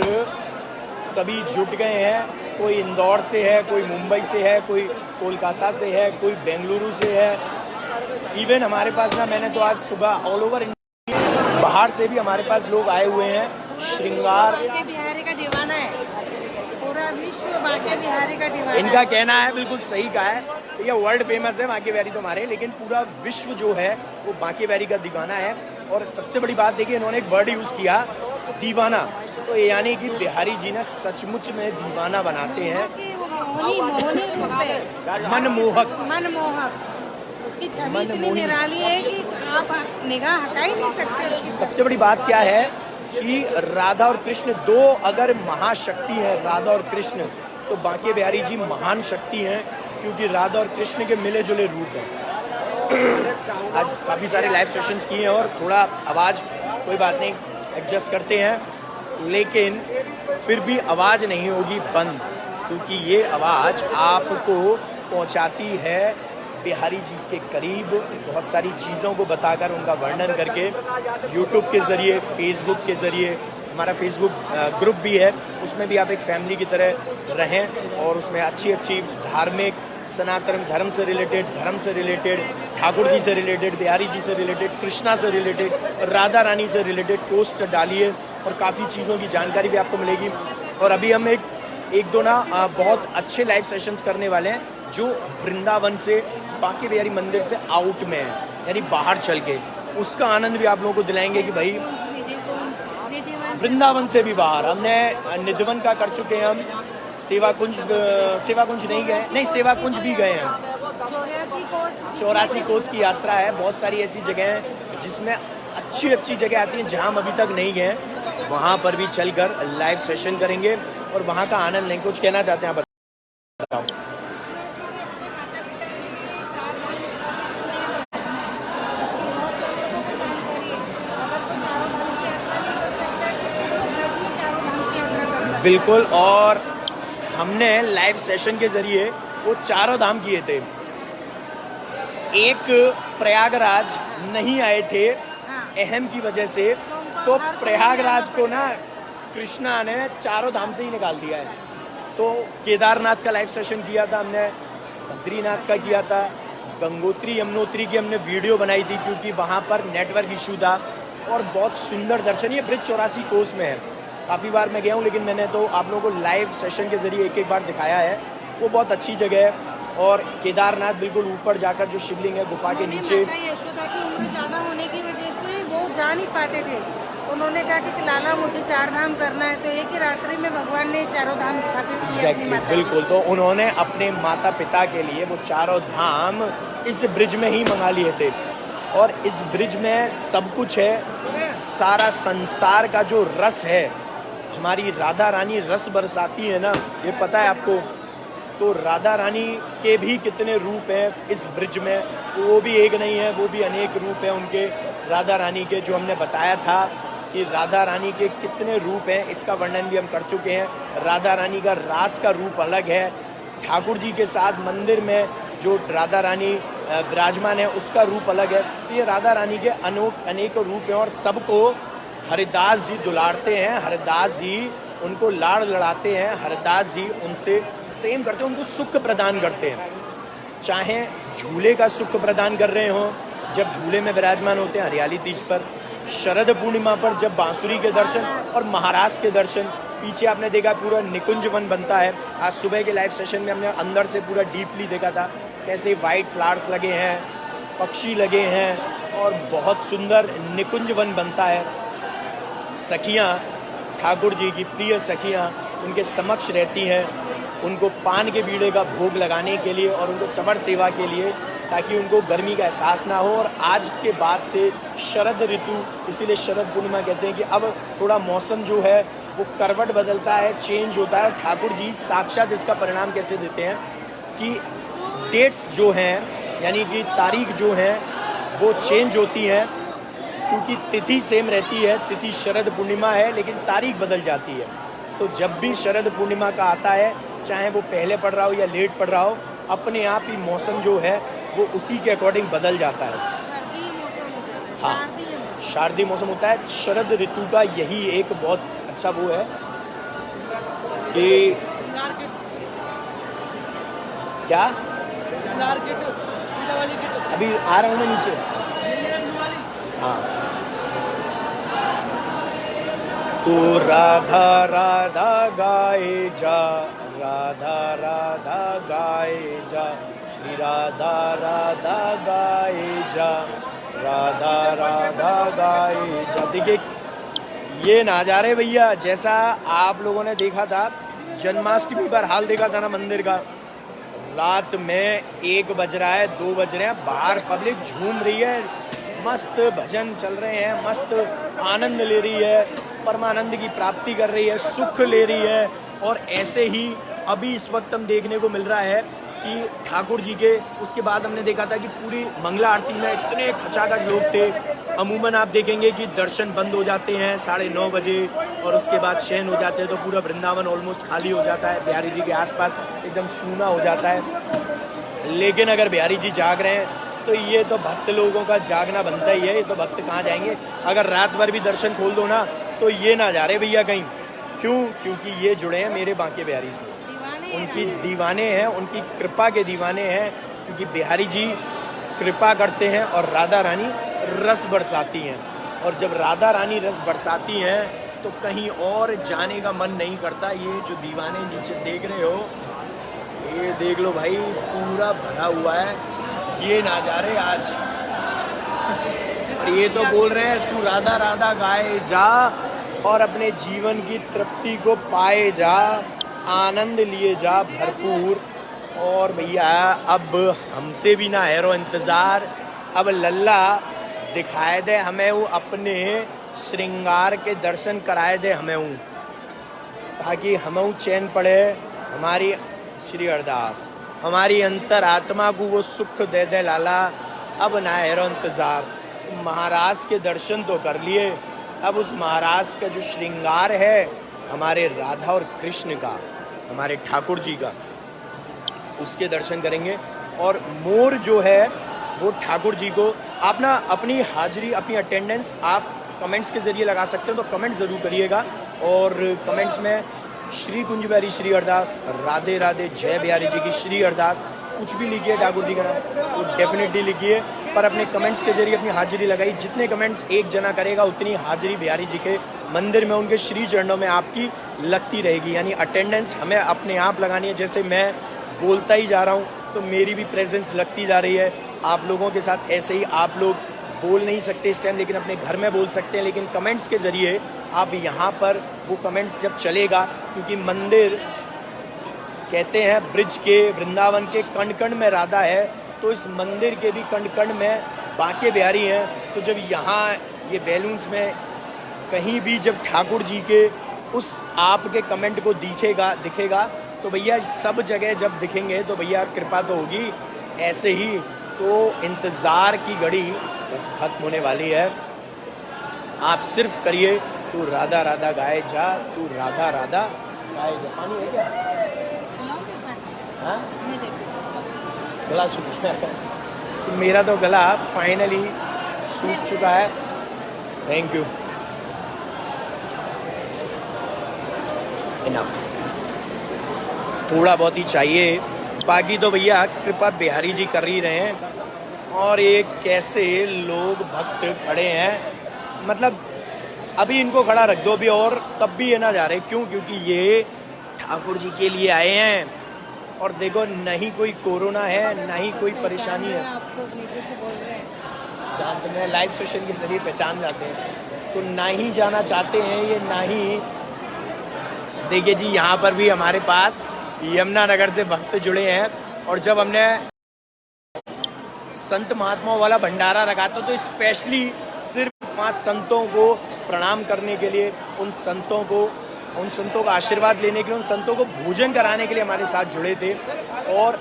[SPEAKER 1] सभी जुट गए हैं। कोई इंदौर से है, कोई मुंबई से है, कोई कोलकाता से है, कोई बेंगलुरु से है। इवन हमारे पास ना, मैंने तो आज सुबह ऑल ओवर इंडिया, बाहर से भी हमारे पास लोग आए हुए हैं। श्रृंगार
[SPEAKER 2] बिहारी का दीवाना है, पूरा विश्व बांके बिहारी का दीवाना।
[SPEAKER 1] इनका कहना है, बिल्कुल सही कहा है, ये वर्ल्ड फेमस है बांके बिहारी तो हमारे, लेकिन पूरा विश्व जो है वो बांके बिहारी का दीवाना है। और सबसे बड़ी बात देखिए, इन्होंने एक वर्ड यूज़ किया, दीवाना। तो यानी कि बिहारी जी ने सचमुच में दीवाना बनाते हैं, मनमोहक।
[SPEAKER 2] उसकी छवि इतनी निराली है कि आप निगाह हटा ही नहीं सकते।
[SPEAKER 1] सबसे बड़ी बात क्या है कि राधा और कृष्ण दो अगर महाशक्ति है, राधा और कृष्ण, तो बांके बिहारी जी महान शक्ति हैं, क्योंकि राधा और कृष्ण के मिले जुले रूप हैं। आज काफ़ी सारे लाइव सेशंस किए हैं और थोड़ा आवाज़ कोई बात नहीं, एडजस्ट करते हैं, लेकिन फिर भी आवाज़ नहीं होगी बंद, क्योंकि ये आवाज़ आपको पहुंचाती है बिहारी जी के करीब, बहुत सारी चीज़ों को बताकर, उनका वर्णन करके, यूट्यूब के ज़रिए, फेसबुक के ज़रिए। हमारा फेसबुक ग्रुप भी है, उसमें भी आप एक फैमिली की तरह रहें और उसमें अच्छी अच्छी धार्मिक, सनातन धर्म से रिलेटेड, धर्म से रिलेटेड, ठाकुर जी से रिलेटेड, बिहारी जी से रिलेटेड, कृष्णा से रिलेटेड, राधा रानी से रिलेटेड पोस्ट डालिए और काफ़ी चीज़ों की जानकारी भी आपको मिलेगी। और अभी हम एक दो ना बहुत अच्छे लाइव सेशंस करने वाले हैं, जो वृंदावन से, बांके बिहारी मंदिर से आउट में है, यानी बाहर चल के, उसका आनंद भी आप लोगों को दिलाएंगे कि भाई वृंदावन से भी बाहर। हमने निधिवन का कर चुके हैं, हम सेवा कुंज नहीं गए, नहीं सेवा कुंज भी गए हैं। 84 कोस की यात्रा है, बहुत सारी ऐसी जगह हैं जिसमें अच्छी अच्छी जगह आती हैं जहां हम अभी तक नहीं गए, वहां पर भी चलकर लाइव सेशन करेंगे और वहां का आनंद लेंगे। कुछ कहना चाहते हैं आप, बताओ। बिल्कुल, और हमने लाइव सेशन के जरिए वो चारों धाम किए थे। एक प्रयागराज नहीं आए थे अहम की वजह से, तो प्रयागराज को ना कृष्णा ने चारों धाम से ही निकाल दिया है। तो केदारनाथ का लाइव सेशन किया था हमने, बद्रीनाथ का किया था, गंगोत्री यमुनोत्री की हमने वीडियो बनाई थी क्योंकि वहाँ पर नेटवर्क इशू था, और बहुत सुंदर दर्शन। ये ब्रिज 84 कोस में है, काफ़ी बार मैं गया हूँ, लेकिन मैंने तो आप लोगों को लाइव सेशन के ज़रिए एक बार दिखाया है। वो बहुत अच्छी जगह है। और केदारनाथ बिल्कुल ऊपर जाकर जो शिवलिंग है गुफा के नीचे,
[SPEAKER 2] यशोदा की उम्र ज़्यादा होने की वजह से वो जा नहीं पाते थे। उन्होंने कहा कि लाला मुझे 4 धाम करना है, तो एक ही रात्रि में भगवान ने चारों धाम स्थापित किए।
[SPEAKER 1] एग्जैक्टली, बिल्कुल। तो उन्होंने अपने माता पिता के लिए वो चारों धाम इस ब्रिज में ही मंगा लिए थे, और इस ब्रिज में सब कुछ है। सारा संसार का जो रस है, हमारी राधा रानी रस बरसाती है ना, ये पता है आपको। तो राधा रानी के भी कितने रूप हैं इस ब्रिज में, वो भी एक नहीं है, वो भी अनेक रूप हैं उनके, राधा रानी के, जो हमने बताया था कि राधा रानी के कितने रूप हैं, इसका वर्णन भी हम कर चुके हैं। राधा रानी का रास का रूप अलग है, ठाकुर जी के साथ मंदिर में जो राधा रानी विराजमान है उसका रूप अलग है। तो ये राधा रानी के अनेक रूप हैं, और सबको हरिदास जी दुलारते हैं, हरिदास जी उनको लाड़ लड़ाते हैं, हरिदास जी उनसे प्रेम करते हैं, उनको सुख प्रदान करते हैं। चाहे झूले का सुख प्रदान कर रहे हों, जब झूले में विराजमान होते हैं हरियाली तीज पर, शरद पूर्णिमा पर जब बांसुरी के दर्शन और महाराज के दर्शन, पीछे आपने देखा पूरा निकुंज वन बनता है। आज सुबह के लाइव सेशन में हमने अंदर से पूरा डीपली देखा था कैसे वाइट फ्लावर्स लगे हैं, पक्षी लगे हैं, और बहुत सुंदर निकुंज वन बनता है। सखियाँ, ठाकुर जी की प्रिय सखियाँ उनके समक्ष रहती हैं, उनको पान के बीड़े का भोग लगाने के लिए और उनको चमर सेवा के लिए, ताकि उनको गर्मी का एहसास ना हो। और आज के बाद से शरद ऋतु, इसीलिए शरद पूर्णिमा कहते हैं कि अब थोड़ा मौसम जो है वो करवट बदलता है, चेंज होता है। ठाकुर जी साक्षात इसका परिणाम कैसे देते हैं कि डेट्स जो हैं, यानी कि तारीख जो हैं वो चेंज होती हैं, क्योंकि तिथि सेम रहती है, तिथि शरद पूर्णिमा है, लेकिन तारीख बदल जाती है। तो जब भी शरद पूर्णिमा का आता है, चाहे वो पहले पड़ रहा हो या लेट पड़ रहा हो, अपने आप ही मौसम जो है वो उसी के अकॉर्डिंग बदल जाता है।
[SPEAKER 2] शारदीय मौसम होता है।
[SPEAKER 1] हाँ, शारदीय मौसम होता है। शरद ऋतु का यही एक बहुत अच्छा वो है कि क्या अभी आ रहा हूँ मैं नीचे। हाँ, तो राधा राधा गाए जा, राधा राधा गाए जा, श्री राधा राधा गाए जा, राधा राधा गाए जा। देखिए ये नज़ारे भैया, जैसा आप लोगों ने देखा था जन्माष्टमी पर हाल देखा था ना मंदिर का, रात में 1 बज रहा है, 2 बज रहे हैं, बाहर पब्लिक झूम रही है, मस्त भजन चल रहे हैं, मस्त आनंद ले रही है, परमानंद की प्राप्ति कर रही है, सुख ले रही है। और ऐसे ही अभी इस वक्त हम देखने को मिल रहा है कि ठाकुर जी के, उसके बाद हमने देखा था कि पूरी मंगला आरती में इतने खचाखच लोग थे। अमूमन आप देखेंगे कि दर्शन बंद हो जाते हैं 9:30 बजे और उसके बाद शयन हो जाते हैं, तो पूरा वृंदावन ऑलमोस्ट खाली हो जाता है, बिहारी जी के आसपास एकदम सूना हो जाता है। लेकिन अगर बिहारी जी जाग रहे हैं तो ये तो भक्त लोगों का जागना बनता ही है। ये तो भक्त कहाँ जाएंगे, अगर रात भर भी दर्शन खोल दो ना तो ये ना जा रहे भैया कहीं। क्यों? क्योंकि ये जुड़े हैं मेरे बांके बिहारी से, उनकी दीवाने हैं, उनकी कृपा के दीवाने हैं। क्योंकि बिहारी जी कृपा करते हैं और राधा रानी रस बरसाती हैं, और जब राधा रानी रस बरसाती हैं तो कहीं और जाने का मन नहीं करता। ये जो दीवाने नीचे देख रहे हो, ये देख लो भाई, पूरा भरा हुआ है, ये ना जा रहे आज। और ये तो बोल रहे हैं तू राधा राधा गाए जा और अपने जीवन की तृप्ति को पाए जा, आनंद लिए जा भरपूर। और भैया अब हमसे भी ना हैरो इंतज़ार, अब लल्ला दिखाए दे हमें वो अपने श्रृंगार के दर्शन कराए दे हमें वो, ताकि हमें चैन पड़े हमारी श्री अरदास, हमारी अंतर आत्मा को वो सुख दे दे लाला। अब ना हैरो इंतज़ार, महाराज के दर्शन तो कर लिए, अब उस महाराज का जो श्रृंगार है हमारे राधा और कृष्ण का, हमारे ठाकुर जी का, उसके दर्शन करेंगे। और मोर जो है वो ठाकुर जी को आप ना अपनी हाजिरी, अपनी अटेंडेंस आप कमेंट्स के ज़रिए लगा सकते हो, तो कमेंट ज़रूर करिएगा। और कमेंट्स में श्री कुंज बिहारी श्री अरदास, राधे राधे, जय बिहारी जी की श्री अरदास, कुछ भी लिखिए ठाकुर जी का नाम तो डेफिनेटली लिखिए, पर अपने कमेंट्स के जरिए अपनी हाजिरी लगाई। जितने कमेंट्स एक जना करेगा उतनी हाजिरी बिहारी जी के मंदिर में, उनके श्री चरणों में आपकी लगती रहेगी। यानी अटेंडेंस हमें अपने आप लगानी है। जैसे मैं बोलता ही जा रहा हूँ तो मेरी भी प्रेजेंस लगती जा रही है आप लोगों के साथ। ऐसे ही आप लोग बोल नहीं सकते इस टाइम, लेकिन अपने घर में बोल सकते हैं, लेकिन कमेंट्स के ज़रिए आप यहाँ पर वो कमेंट्स जब चलेगा, क्योंकि मंदिर कहते हैं ब्रिज के, वृंदावन के कण कण में राधा है, तो इस मंदिर के भी कण कण में बांके बिहारी हैं। तो जब यहाँ ये बैलून्स में कहीं भी जब ठाकुर जी के उस आपके कमेंट को दिखेगा तो भैया सब जगह जब दिखेंगे तो भैया कृपा तो होगी। ऐसे ही तो इंतज़ार की घड़ी बस खत्म होने वाली है। आप सिर्फ करिए तू राधा राधा गाए जा, तू राधा राधा गाए जा। पानी है क्या? हाँ, गला सूख गया तो मेरा तो गला फाइनली सूख चुका है। थैंक यू, इनफ, थोड़ा बहुत ही चाहिए, बाकी तो भैया कृपा बिहारी जी कर ही रहे हैं। और ये कैसे लोग भक्त खड़े हैं, मतलब अभी इनको खड़ा रख दो अभी, और तब भी ये ना जा रहे। क्यों? क्योंकि ये ठाकुर जी के लिए आए हैं। और देखो, नहीं कोई कोरोना है, ना ही कोई परेशानी है।
[SPEAKER 2] आपको नीचे से बोल रहे हैं,
[SPEAKER 1] जानते हैं, लाइव सेशन के जरिए पहचान जाते हैं, तो ना ही जाना चाहते हैं ये, ना ही। देखिए जी, यहाँ पर भी हमारे पास यमुनानगर से भक्त जुड़े हैं, और जब हमने संत महात्माओं वाला भंडारा रखा था तो स्पेशली सिर्फ वहाँ संतों को प्रणाम करने के लिए, उन संतों का आशीर्वाद लेने के लिए, उन संतों को भोजन कराने के लिए हमारे साथ जुड़े थे। और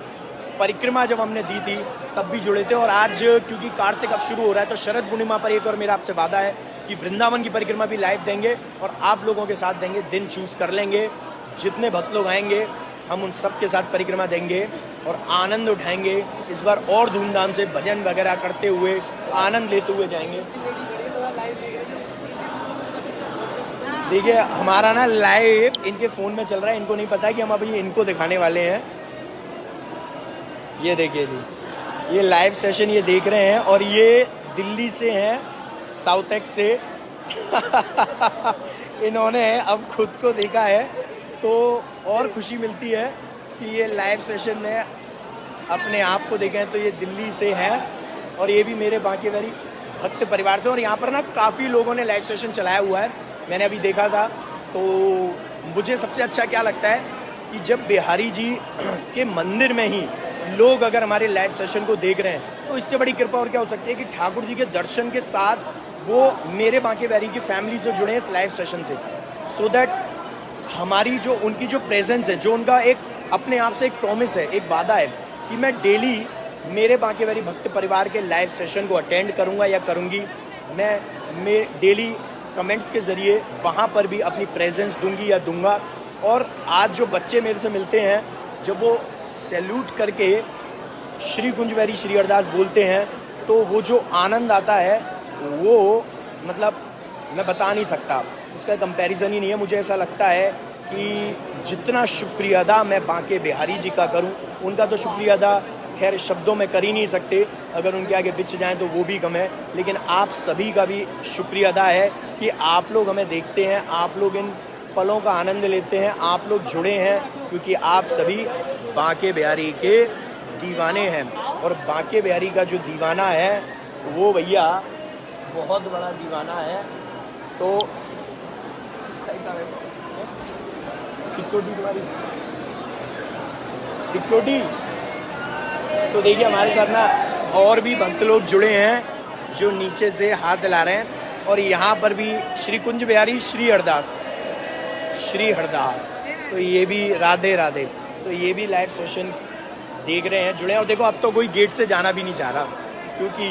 [SPEAKER 1] परिक्रमा जब हमने दी थी तब भी जुड़े थे। और आज क्योंकि कार्तिक अब शुरू हो रहा है तो शरद पूर्णिमा पर एक और मेरा आपसे वादा है कि वृंदावन की परिक्रमा भी लाइव देंगे और आप लोगों के साथ देंगे। दिन चूज़ कर लेंगे, जितने भक्त लोग आएंगे हम उन सब के साथ परिक्रमा देंगे और आनंद उठाएंगे। इस बार और धूमधाम से भजन वगैरह करते हुए, आनंद लेते हुए जाएंगे। देखिए, हमारा ना लाइव इनके फ़ोन में चल रहा है, इनको नहीं पता है कि हम अभी इनको दिखाने वाले हैं। ये देखिए जी, ये लाइव सेशन ये देख रहे हैं, और ये दिल्ली से हैं, साउथ एक्स से। इन्होंने अब खुद को देखा है तो और खुशी मिलती है कि ये लाइव सेशन में अपने आप को देखें। तो ये दिल्ली से हैं और ये भी मेरे बांके बिहारी भक्त परिवार से। और यहाँ पर ना काफ़ी लोगों ने लाइव सेशन चलाया हुआ है, मैंने अभी देखा था। तो मुझे सबसे अच्छा क्या लगता है कि जब बिहारी जी के मंदिर में ही लोग अगर हमारे लाइव सेशन को देख रहे हैं तो इससे बड़ी कृपा और क्या हो सकती है कि ठाकुर जी के दर्शन के साथ वो मेरे बांके बिहारी की फैमिली से जुड़े हैं इस लाइव सेशन से, सो दैट हमारी जो उनकी जो प्रेजेंस है, जो उनका एक अपने आप से एक प्रॉमिस है, एक वादा है कि मैं डेली मेरे बांके बिहारी भक्त परिवार के लाइव सेशन को अटेंड करूंगा या करूंगी। मैं डेली कमेंट्स के ज़रिए वहाँ पर भी अपनी प्रेजेंस दूंगी या दूंगा। और आज जो बच्चे मेरे से मिलते हैं, जब वो सैल्यूट करके श्री कुंज बिहारी श्री हरदास बोलते हैं, तो वो जो आनंद आता है वो मतलब मैं बता नहीं सकता, उसका कंपैरिजन ही नहीं है। मुझे ऐसा लगता है कि जितना शुक्रिया अदा मैं बांके बिहारी जी का करूं, उनका तो शुक्रिया अदा खैर शब्दों में कर ही नहीं सकते, अगर उनके आगे बिछ जाएं तो वो भी कम है। लेकिन आप सभी का भी शुक्रिया अदा है कि आप लोग हमें देखते हैं, आप लोग इन पलों का आनंद लेते हैं, आप लोग जुड़े हैं, क्योंकि आप सभी बांके बिहारी के दीवाने हैं। और बांके बिहारी का जो दीवाना है वो भैया बहुत बड़ा दीवाना है। तो सिक्योरिटी तो देखिए हमारे साथ ना और भी भक्त लोग जुड़े हैं जो नीचे से हाथ दिला रहे हैं। और यहाँ पर भी श्री कुंज बिहारी श्री हरदास, तो ये भी राधे राधे, तो ये भी लाइव सेशन देख रहे हैं, जुड़े हैं। और देखो अब तो कोई गेट से जाना भी नहीं चाह रहा, क्योंकि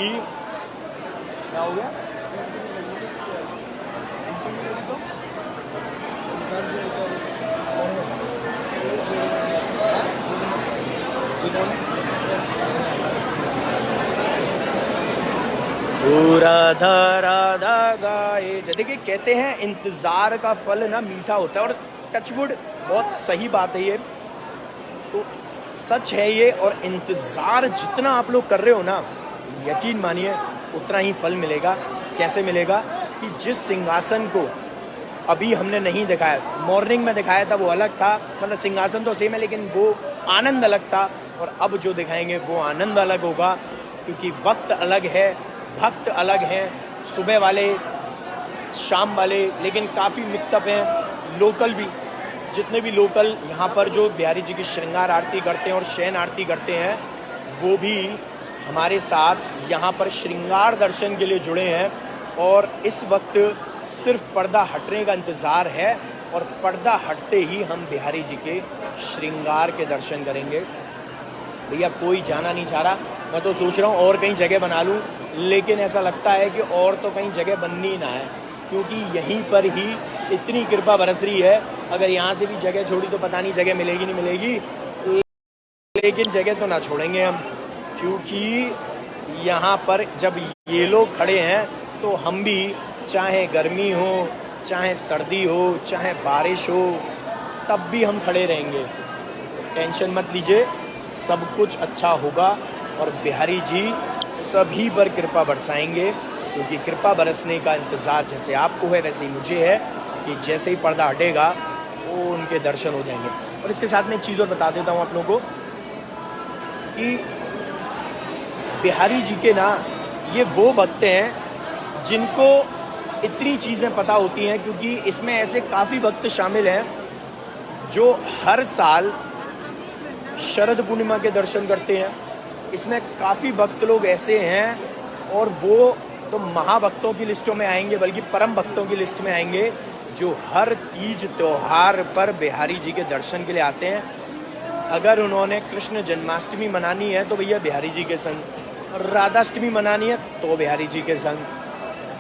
[SPEAKER 1] क्या हो गया, राधा राधा गाए। देखिए कहते हैं इंतजार का फल ना मीठा होता है, और टचवुड बहुत सही बात है ये, तो सच है ये। और इंतजार जितना आप लोग कर रहे हो ना, यकीन मानिए उतना ही फल मिलेगा। कैसे मिलेगा कि जिस सिंहासन को अभी हमने नहीं दिखाया, मॉर्निंग में दिखाया था वो अलग था, मतलब सिंहासन तो सेम है लेकिन वो आनंद अलग था, और अब जो दिखाएंगे वो आनंद अलग होगा, क्योंकि वक्त अलग है, भक्त अलग हैं, सुबह वाले शाम वाले, लेकिन काफ़ी मिक्सअप हैं। लोकल भी, जितने भी लोकल यहाँ पर जो बिहारी जी की श्रृंगार आरती करते हैं और शयन आरती करते हैं, वो भी हमारे साथ यहाँ पर श्रृंगार दर्शन के लिए जुड़े हैं। और इस वक्त सिर्फ पर्दा हटने का इंतज़ार है, और पर्दा हटते ही हम बिहारी जी के श्रृंगार के दर्शन करेंगे। भैया कोई जाना नहीं चाह रहा, मैं तो सोच रहा हूँ और कहीं जगह बना लूँ, लेकिन ऐसा लगता है कि और तो कहीं जगह बननी ना है, क्योंकि यहीं पर ही इतनी कृपा बरस रही है। अगर यहाँ से भी जगह छोड़ी तो पता नहीं जगह मिलेगी नहीं मिलेगी, लेकिन जगह तो ना छोड़ेंगे हम, क्योंकि यहाँ पर जब ये लोग खड़े हैं तो हम भी, चाहे गर्मी हो, चाहे सर्दी हो, चाहे बारिश हो, तब भी हम खड़े रहेंगे। टेंशन मत लीजिए, सब कुछ अच्छा होगा, और बिहारी जी सभी पर कृपा बरसाएंगे, क्योंकि कृपा बरसने का इंतज़ार जैसे आपको है वैसे ही मुझे है, कि जैसे ही पर्दा हटेगा वो उनके दर्शन हो जाएंगे। और इसके साथ में एक चीज़ और बता देता हूँ आप लोगों को, कि बिहारी जी के ना ये वो भक्त हैं जिनको इतनी चीज़ें पता होती हैं, क्योंकि इसमें ऐसे काफ़ी भक्त शामिल हैं जो हर साल शरद पूर्णिमा के दर्शन करते हैं। इसमें काफ़ी भक्त लोग ऐसे हैं, और वो तो महाभक्तों की लिस्टों में आएंगे, बल्कि परम भक्तों की लिस्ट में आएंगे, जो हर तीज त्योहार पर बिहारी जी के दर्शन के लिए आते हैं। अगर उन्होंने कृष्ण जन्माष्टमी मनानी है तो भैया बिहारी जी के संग, राधाष्टमी मनानी है तो बिहारी जी के संग,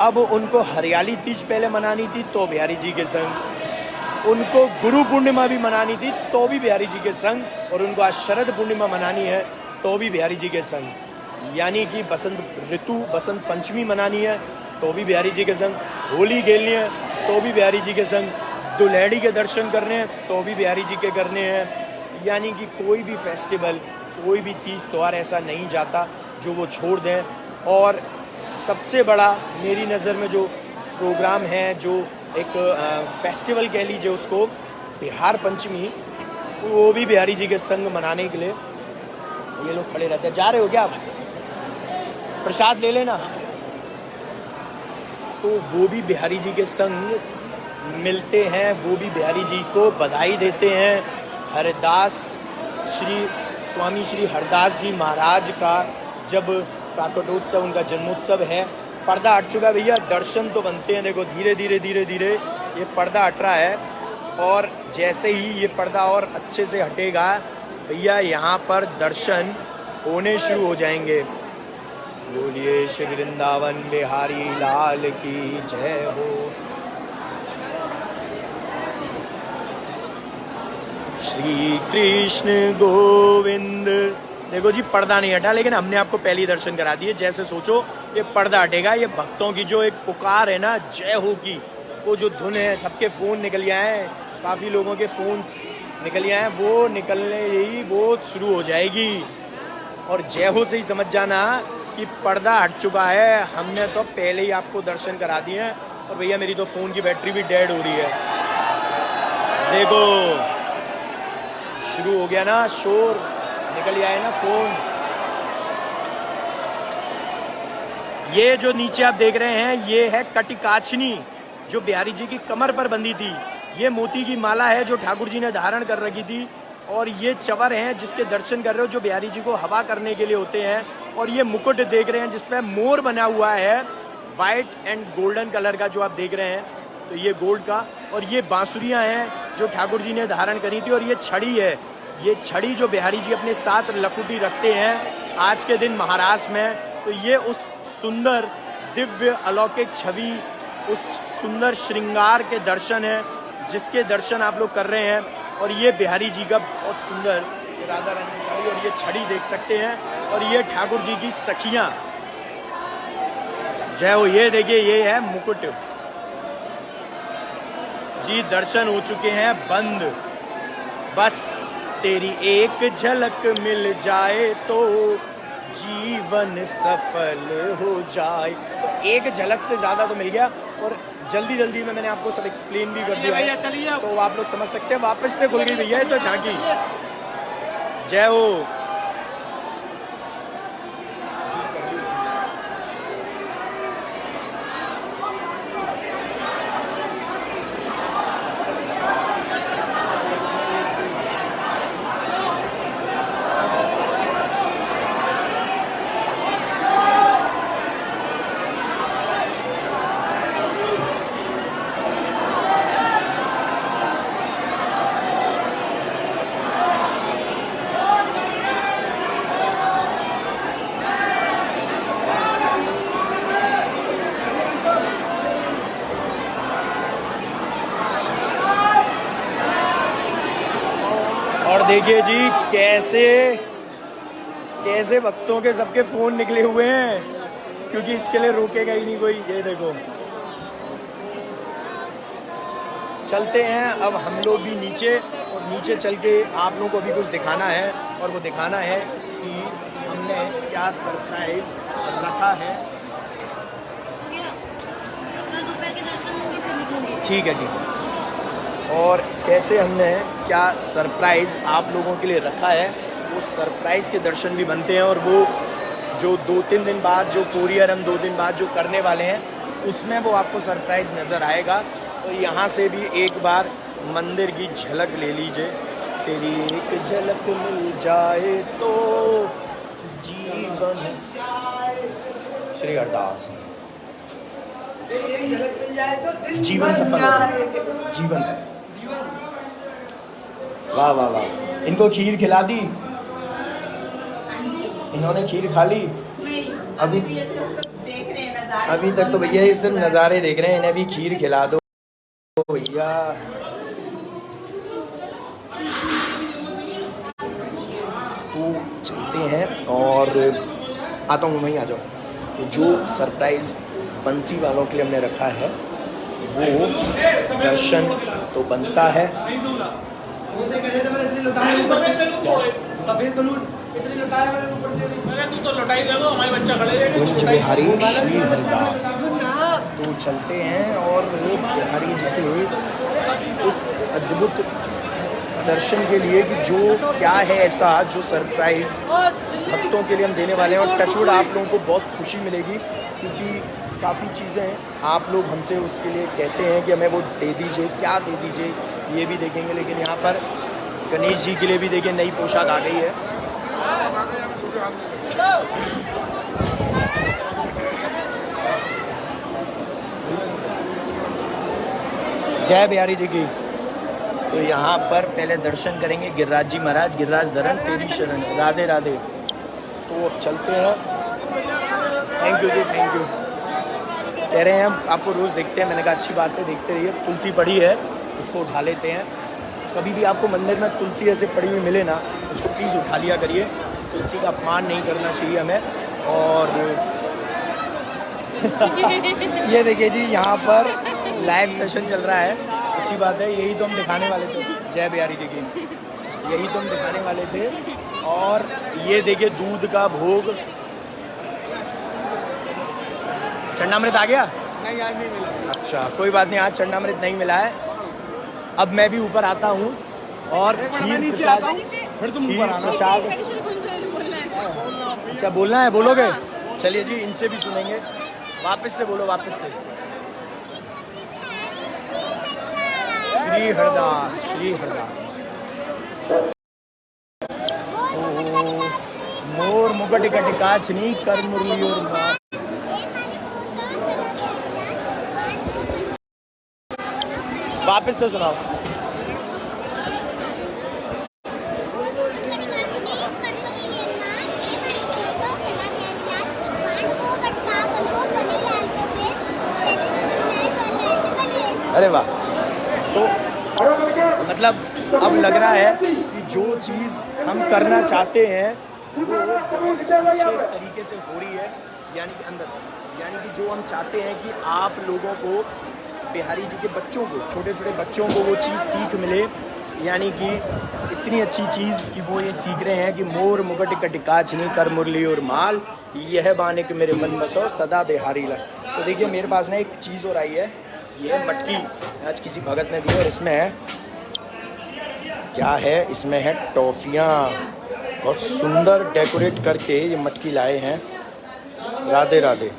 [SPEAKER 1] अब उनको हरियाली तीज पहले मनानी थी तो बिहारी जी के संग, उनको गुरु पूर्णिमा भी मनानी थी तो भी बिहारी जी के संग, और उनको आज शरद पूर्णिमा मनानी है तो भी बिहारी जी के संग, यानी कि बसंत ऋतु बसंत पंचमी मनानी है तो भी बिहारी जी के संग, होली खेलनी है तो भी बिहारी जी के संग, दुल्हड़ी के दर्शन करने हैं तो भी बिहारी जी के करने हैं। यानी कि कोई भी फेस्टिवल, कोई भी तीज त्यौहार ऐसा नहीं जाता जो वो छोड़ दें। और सबसे बड़ा मेरी नज़र में जो प्रोग्राम है, जो एक फेस्टिवल कह लीजिए उसको, बिहार पंचमी, वो भी बिहारी जी के संग मनाने के लिए ये लोग खड़े रहते हैं। जा रहे हो क्या आप? प्रसाद ले लेना। तो वो भी बिहारी जी के संग मिलते हैं, वो भी बिहारी जी को बधाई देते हैं। हरदास स्वामी श्री हरदास जी महाराज का जब प्राकटोत्सव, उनका जन्मोत्सव है, पर्दा हट चुका है भैया, दर्शन तो बनते हैं। देखो धीरे धीरे धीरे धीरे ये पर्दा हट रहा है, और जैसे ही ये पर्दा और अच्छे से हटेगा भैया यहाँ पर दर्शन होने शुरू हो जाएंगे। बोलिए श्री वृंदावन बिहारी लाल की जय हो। श्री कृष्ण गोविंद। देखो जी, पर्दा नहीं हटा, लेकिन हमने आपको पहले दर्शन करा दिए। जैसे सोचो ये पर्दा हटेगा, ये भक्तों की जो एक पुकार है ना, जय हो की, वो जो धुन है, सबके फ़ोन निकल आए हैं, काफ़ी लोगों के फ़ोन्स निकल आए हैं, वो निकलने ही वो शुरू हो जाएगी। और जय हो से ही समझ जाना कि पर्दा हट चुका है। हमने तो पहले ही आपको दर्शन करा दिए हैं। और भैया मेरी तो फ़ोन की बैटरी भी डेड हो रही है। देखो शुरू हो गया ना, शोर निकल आया ना फ़ोन। ये जो नीचे आप देख रहे हैं, ये है कटिकाचनी, जो बिहारी जी की कमर पर बंधी थी। ये मोती की माला है जो ठाकुर जी ने धारण कर रखी थी। और ये चवर हैं जिसके दर्शन कर रहे हो, जो बिहारी जी को हवा करने के लिए होते हैं। और ये मुकुट देख रहे हैं जिसपे मोर बना हुआ है, वाइट एंड गोल्डन कलर का, जो आप देख रहे हैं, तो ये गोल्ड का। और ये बांसुरियाँ हैं जो ठाकुर जी ने धारण करी थी। और ये छड़ी है, ये छड़ी जो बिहारी जी अपने साथ लकुटी रखते हैं आज के दिन महाराष्ट्र में। तो ये उस सुंदर दिव्य अलौकिक छवि, उस सुंदर श्रृंगार के दर्शन है, जिसके दर्शन आप लोग कर रहे हैं। और ये बिहारी जी का बहुत सुंदर ये राधा रानी की साड़ी और ये छड़ी देख सकते हैं। और ये ठाकुर जी की सखियाँ, जय हो। ये देखिए, ये है मुकुट जी। दर्शन हो चुके हैं बंद। बस तेरी एक झलक मिल जाए तो जीवन सफल हो जाए। तो एक झलक से ज़्यादा तो मिल गया। और जल्दी जल्दी में मैंने आपको सब एक्सप्लेन भी कर दिया है, तो आप लोग समझ सकते हैं। वापस से खुल गई भैया ये तो झांकी। जय हो। और देखिए जी, कैसे कैसे भक्तों के सबके फ़ोन निकले हुए हैं, क्योंकि इसके लिए रोकेगा ही नहीं कोई। ये देखो, चलते हैं अब हम लोग भी नीचे। और नीचे चल के आप लोगों को भी कुछ दिखाना है। और वो दिखाना है कि हमने क्या सरप्राइज रखा है।
[SPEAKER 2] कल दोपहर के दर्शन होंगे, फिर निकलूंगी।
[SPEAKER 1] ठीक है, ठीक है। और कैसे हमने क्या सरप्राइज़ आप लोगों के लिए रखा है, वो सरप्राइज़ के दर्शन भी बनते हैं। और वो जो 2-3 दिन बाद, जो कोरियर हम 2 दिन बाद जो करने वाले हैं, उसमें वो आपको सरप्राइज़ नज़र आएगा। तो यहाँ से भी एक बार मंदिर की झलक ले लीजिए। तेरी एक झलक मिल जाए तो जीवन। श्री हरदास।
[SPEAKER 3] एक झलक मिल जाए तो दिन
[SPEAKER 1] जीवन सफल हो जाए। जीवन। वाह वाह वाह। इनको खीर खिला दी, इन्होंने खीर खा ली। अभी
[SPEAKER 3] तो ये सिर्फ देख रहे हैं नज़ारे।
[SPEAKER 1] अभी तक तो भैया ये सिर्फ नज़ारे देख रहे हैं, इन्हें भी खीर खिला दो भैया। तो चलते हैं और आता हूँ, वहीं आ जाओ। तो जो सरप्राइज़ बंसी वालों के लिए हमने रखा है, वो दर्शन तो बनता है।
[SPEAKER 3] सफेद बलून इतने लुटाए मैंने ऊपर से।
[SPEAKER 4] तू तो लौटाई दे दो, हमारे बच्चा खड़े हैं।
[SPEAKER 1] कुंज बिहारी श्री हरिदास। तो चलते हैं और बिहारी जी के उस अद्भुत दर्शन के लिए कि जो क्या है ऐसा जो सरप्राइज़ भक्तों के लिए हम देने वाले हैं। और टचवुड आप लोगों को बहुत खुशी मिलेगी, क्योंकि काफ़ी चीज़ें आप लोग हमसे उसके लिए कहते हैं कि हमें वो दे दीजिए, क्या दे दीजिए, ये भी देखेंगे। लेकिन यहाँ पर गणेश जी के लिए भी देखिए नई पोशाक आ गई है। जय बिहारी जी की। तो यहाँ पर पहले दर्शन करेंगे गिरिराज जी महाराज। गिरिराज धरन तेरी शरण, राधे राधे। तो अब चलते हैं। थैंक यू जी, थैंक यू। कह रहे हैं हम आपको रोज़ देखते हैं, मैंने कहा अच्छी बात है, देखते रहिए। तुलसी पड़ी है, उसको उठा लेते हैं। कभी भी आपको मंदिर में तुलसी ऐसे पड़ी हुई मिले ना, उसको प्लीज़ उठा लिया करिए। तुलसी का अपमान नहीं करना चाहिए हमें। और ये देखिए जी, यहाँ पर लाइव सेशन चल रहा है, अच्छी बात है। यही तो हम दिखाने वाले थे, जय बिहारी जी की, यही तो हम दिखाने वाले थे। और ये देखिए दूध का भोग। चंडामृत आ गया?
[SPEAKER 3] नहीं, आज नहीं मिला।
[SPEAKER 1] अच्छा, कोई बात नहीं, आज चंडामृत नहीं मिला है। अब मैं भी ऊपर आता हूँ और खीर प्रसाद,
[SPEAKER 3] फिर तुम
[SPEAKER 1] खीर
[SPEAKER 3] ऊपर आना।
[SPEAKER 1] प्रसाद। अच्छा, बोलना है? बोलोगे? चलिए जी, इनसे भी सुनेंगे। वापस से बोलो, वापस से। श्री हरदास, श्री हरदास। मोर मुकुट कट काछनी, कर मुरली और माँ। वापस से सुनाओ। अरे वाह। तो मतलब अब लग रहा है कि जो चीज़ हम करना चाहते हैं वो अच्छे तरीके से हो रही है, यानी कि अंदर, यानी कि जो हम चाहते हैं कि आप लोगों को, बिहारी जी के बच्चों को, छोटे छोटे बच्चों को वो चीज़ सीख मिले, यानी कि इतनी अच्छी चीज़ कि वो ये सीख रहे हैं कि मोर मुकुट कटिकाचनी, कर मुरली और माल, यह बाने के मेरे मन बसो सदा बिहारी लग। तो देखिए मेरे पास ना एक चीज़ और आई है, ये है मटकी, आज किसी भगत ने दी है। और इसमें है क्या है? इसमें है टॉफ़ियाँ, बहुत सुंदर डेकोरेट करके ये मटकी लाए हैं। राधे राधे।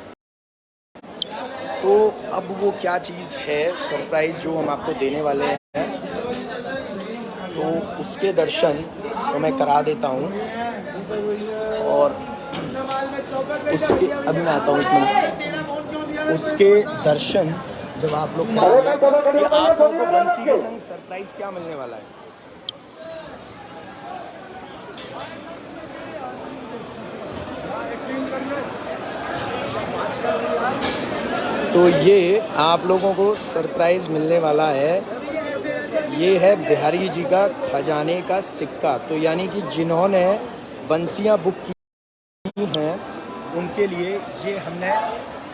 [SPEAKER 1] तो अब वो क्या चीज़ है, सरप्राइज़ जो हम आपको देने वाले हैं, तो उसके दर्शन तो मैं करा देता हूँ। और उसके, अभी मैं आता हूँ इसमें, उसके दर्शन जब आप लोग करेंगे, कि आप लोगों को बंसी के संग सरप्राइज़ क्या मिलने वाला है। तो ये आप लोगों को सरप्राइज़ मिलने वाला है। ये है बिहारी जी का खजाने का सिक्का। तो यानी कि जिन्होंने बंसियां बुक की हैं उनके लिए ये हमने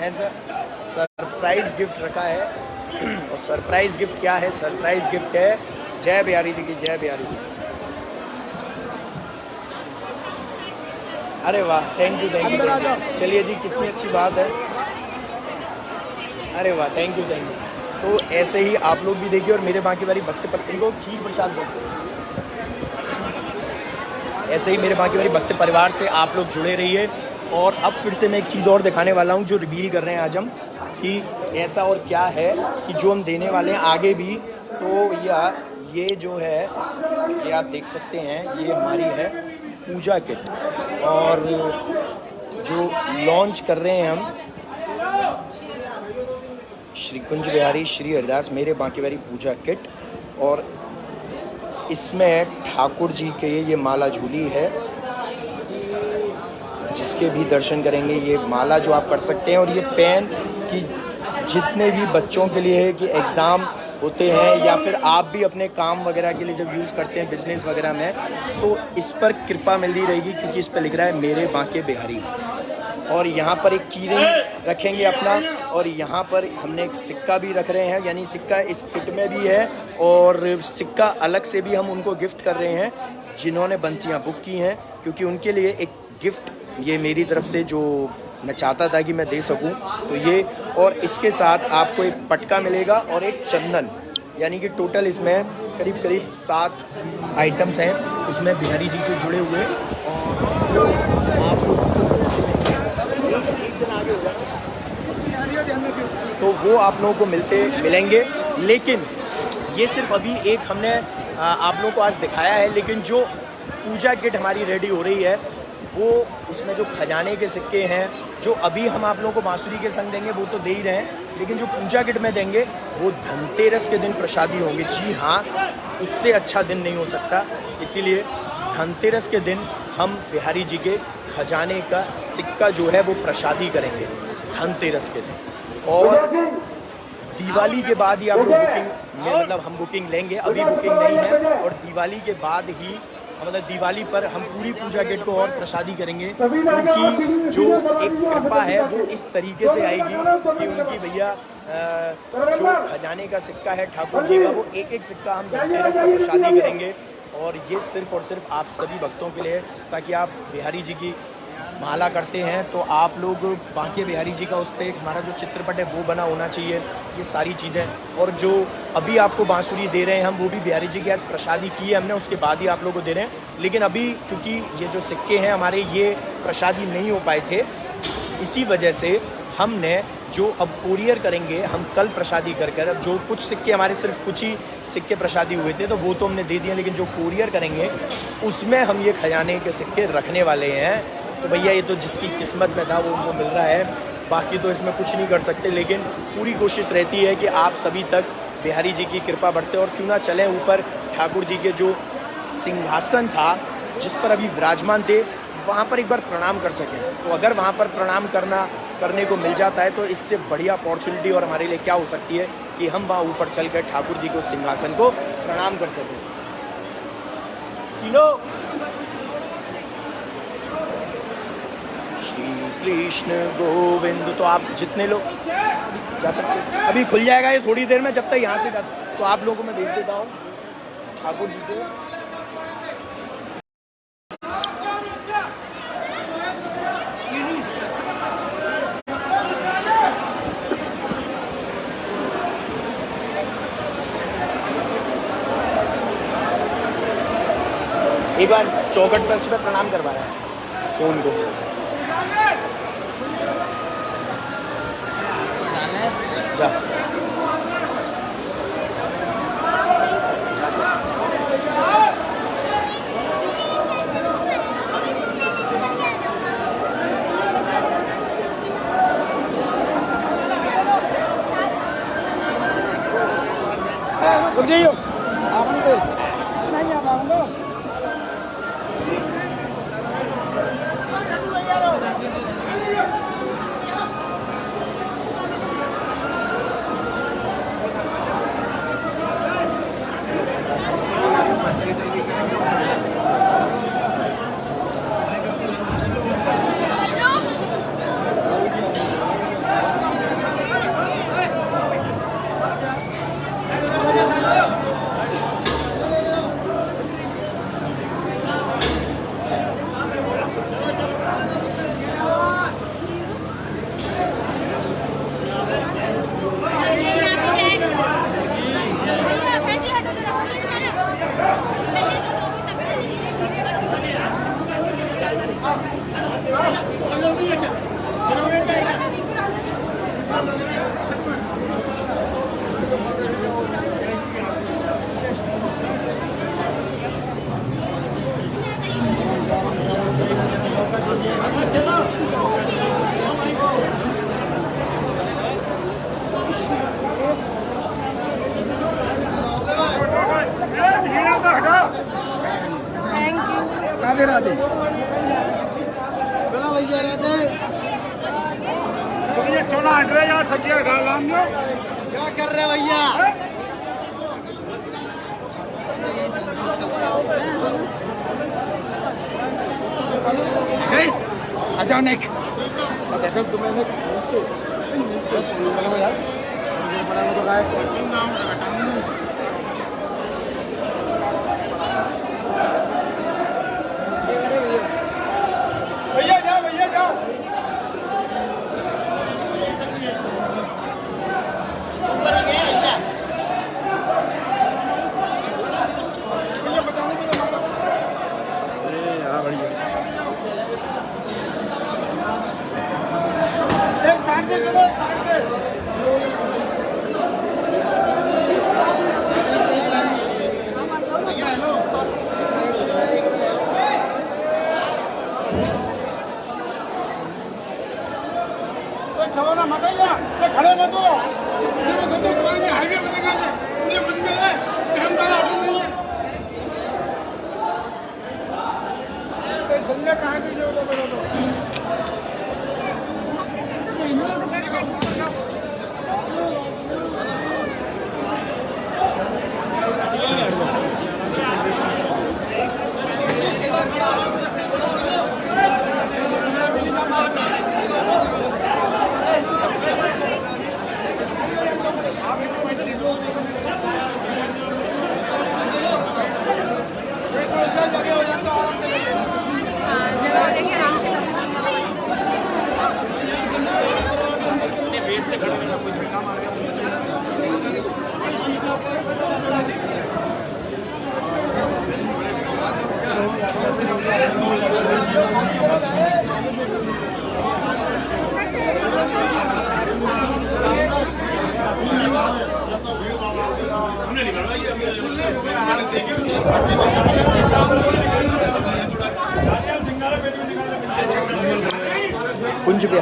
[SPEAKER 1] एज अ सरप्राइज़ गिफ्ट रखा है। और सरप्राइज़ गिफ्ट क्या है? सरप्राइज़ गिफ्ट है जय बिहारी जी की, जय बिहारी जी। अरे वाह, थैंक यू, थैंक यू। चलिए जी, कितनी अच्छी बात है। अरे वाह, थैंक यू, थैंक यू। तो ऐसे ही आप लोग भी देखिए। और मेरे बाकी वाली भक्त पर को खीर प्रसाद दो। ऐसे ही मेरे बाकी वाली भक्त परिवार से आप लोग जुड़े रहिए। और अब फिर से मैं एक चीज़ और दिखाने वाला हूँ जो रिवील कर रहे हैं आज हम, कि ऐसा और क्या है कि जो हम देने वाले हैं आगे भी। तो भैया ये जो है, ये आप देख सकते हैं, ये हमारी है पूजा किट। और जो लॉन्च कर रहे हैं हम, श्री कुंज बिहारी श्री हरदास मेरे बांके बिहारी पूजा किट। और इसमें ठाकुर जी के ये माला झूली है, जिसके भी दर्शन करेंगे। ये माला जो आप पढ़ सकते हैं, और ये पेन की जितने भी बच्चों के लिए है कि एग्ज़ाम होते हैं, या फिर आप भी अपने काम वगैरह के लिए जब यूज़ करते हैं बिजनेस वगैरह में, तो इस पर कृपा मिलती रहेगी, क्योंकि इस पर लिख रहा है मेरे बांके बिहारी। और यहाँ पर एक की रिंग रखेंगे अपना, और यहाँ पर हमने एक सिक्का भी रख रहे हैं, यानी सिक्का इस किट में भी है। और सिक्का अलग से भी हम उनको गिफ्ट कर रहे हैं जिन्होंने बंसियाँ बुक की हैं, क्योंकि उनके लिए एक गिफ्ट ये मेरी तरफ से जो मैं चाहता था कि मैं दे सकूं, तो ये। और इसके साथ आपको एक पटका मिलेगा और एक चंदन, यानी कि टोटल इसमें करीब करीब 7 आइटम्स हैं इसमें बिहारी जी से जुड़े हुए। और आप तो वो आप लोगों को मिलेंगे। लेकिन ये सिर्फ अभी एक हमने आप लोगों को आज दिखाया है, लेकिन जो पूजा किट हमारी रेडी हो रही है, वो उसमें जो खजाने के सिक्के हैं जो अभी हम आप लोगों को बांसुरी के संग देंगे वो तो दे ही रहे हैं, लेकिन जो पूजा किट में देंगे वो धनतेरस के दिन प्रसादी होंगे। जी हाँ, उससे अच्छा दिन नहीं हो सकता। इसीलिए धनतेरस के दिन हम बिहारी जी के खजाने का सिक्का जो है वो प्रसादी करेंगे धनतेरस के दिन। और दिवाली के बाद ही आप लोग बुकिंग में, मतलब हम बुकिंग लेंगे, अभी बुकिंग नहीं है। और दिवाली के बाद ही, मतलब दिवाली पर हम पूरी पूजा किट को और प्रसादी करेंगे, क्योंकि जो एक कृपा है वो इस तरीके से आएगी कि उनकी भैया जो खजाने का सिक्का है ठाकुर जी का, वो एक एक सिक्का हम धनतेरस पर प्रसादी करेंगे। और ये सिर्फ और सिर्फ आप सभी भक्तों के लिए, ताकि आप बिहारी जी की माला करते हैं तो आप लोग बांके बिहारी जी का उस पर हमारा जो चित्रपट है वो बना होना चाहिए। ये सारी चीज़ें, और जो अभी आपको बांसुरी दे रहे हैं हम, वो भी बिहारी जी की आज प्रसादी की है हमने, उसके बाद ही आप लोगों को दे रहे हैं। लेकिन अभी क्योंकि ये जो सिक्के हैं हमारे, ये प्रसादी नहीं हो पाए थे, इसी वजह से हमने जो अब कोरियर करेंगे हम कल प्रसादी कर अब जो कुछ सिक्के हमारे सिर्फ कुछ ही सिक्के प्रसादी हुए थे तो वो तो हमने दे दिए, लेकिन जो कोरियर करेंगे उसमें हम ये खजाने के सिक्के रखने वाले हैं। तो भैया ये तो जिसकी किस्मत में था वो उनको मिल रहा है, बाकी तो इसमें कुछ नहीं कर सकते। लेकिन पूरी कोशिश रहती है कि आप सभी तक बिहारी जी की कृपा बरसे, और क्यों ना चलें ऊपर ठाकुर जी के जो सिंहासन था जिस पर अभी विराजमान थे वहाँ पर एक बार प्रणाम कर सकें। तो अगर वहाँ पर प्रणाम करने को मिल जाता है तो इससे बढ़िया अपॉर्चुनिटी और हमारे लिए क्या हो सकती है कि हम वहाँ ऊपर चलकर ठाकुर जी को सिंहासन को प्रणाम कर सकें। चलो श्री कृष्ण गोविंद। तो आप जितने लोग जा सकते, अभी खुल जाएगा ये थोड़ी देर में, जब तक यहाँ से जा सकते तो आप लोगों को मैं भेज देता हूँ ठाकुर जी को। एक बार चौखट पर उसमें प्रणाम करवा रहा है फोन को। जा रुक जाइयो राधे राधे।
[SPEAKER 3] बोला भैया राधे।
[SPEAKER 4] तो ये चोला हट रहे यार, सकिया डाल दो।
[SPEAKER 3] क्या कर रहे भैया?
[SPEAKER 4] अचानक तुम्हें
[SPEAKER 3] भैया जाओ, भैया जाओ। एक साइड में चलो, साइड में।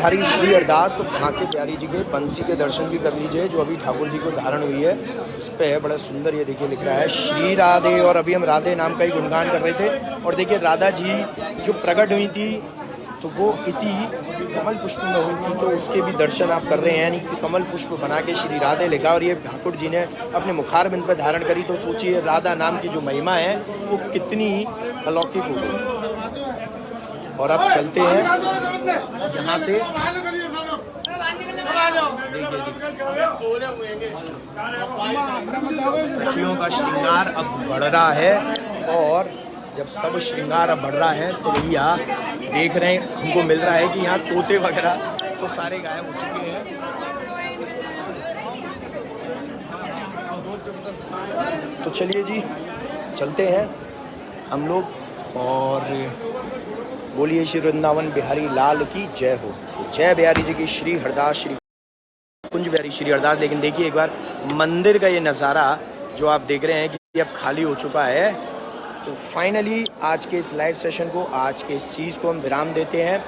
[SPEAKER 1] बिहारी श्री हरदास, तो भाके बिहारी जी के बंसी के दर्शन भी कर लीजिए जो अभी ठाकुर जी को धारण हुई है। इस पे है बड़ा सुंदर, ये देखिए लिख रहा है श्री राधे, और अभी हम राधे नाम का ही गुणगान कर रहे थे। और देखिए राधा जी जो प्रकट हुई थी तो वो इसी कमल पुष्प में हुई थी, तो उसके भी दर्शन आप कर रहे हैं। यानी कि कमल पुष्प बना के श्री राधे लिखा और ये ठाकुर जी ने अपने मुखारबिंद पर धारण करी। तो सोचिए राधा नाम की जो महिमा है वो कितनी अलौकिक हो गई। और अब चलते हैं यहाँ से, सखियों का श्रृंगार अब बढ़ रहा है। और जब सब श्रृंगार अब बढ़ रहा है तो भैया देख रहे हैं हमको मिल रहा है कि यहाँ तोते वगैरह तो सारे गायब हो चुके हैं। तो चलिए जी चलते हैं हम लोग, और बोलिए श्री वृंदावन बिहारी लाल की जय हो। जय बिहारी जी की श्री हरदास, श्री कुंज बिहारी श्री हरदास। लेकिन देखिए एक बार मंदिर का ये नज़ारा जो आप देख रहे हैं कि अब खाली हो चुका है। तो फाइनली आज के इस लाइव सेशन को, आज के इस चीज़ को हम विराम देते हैं।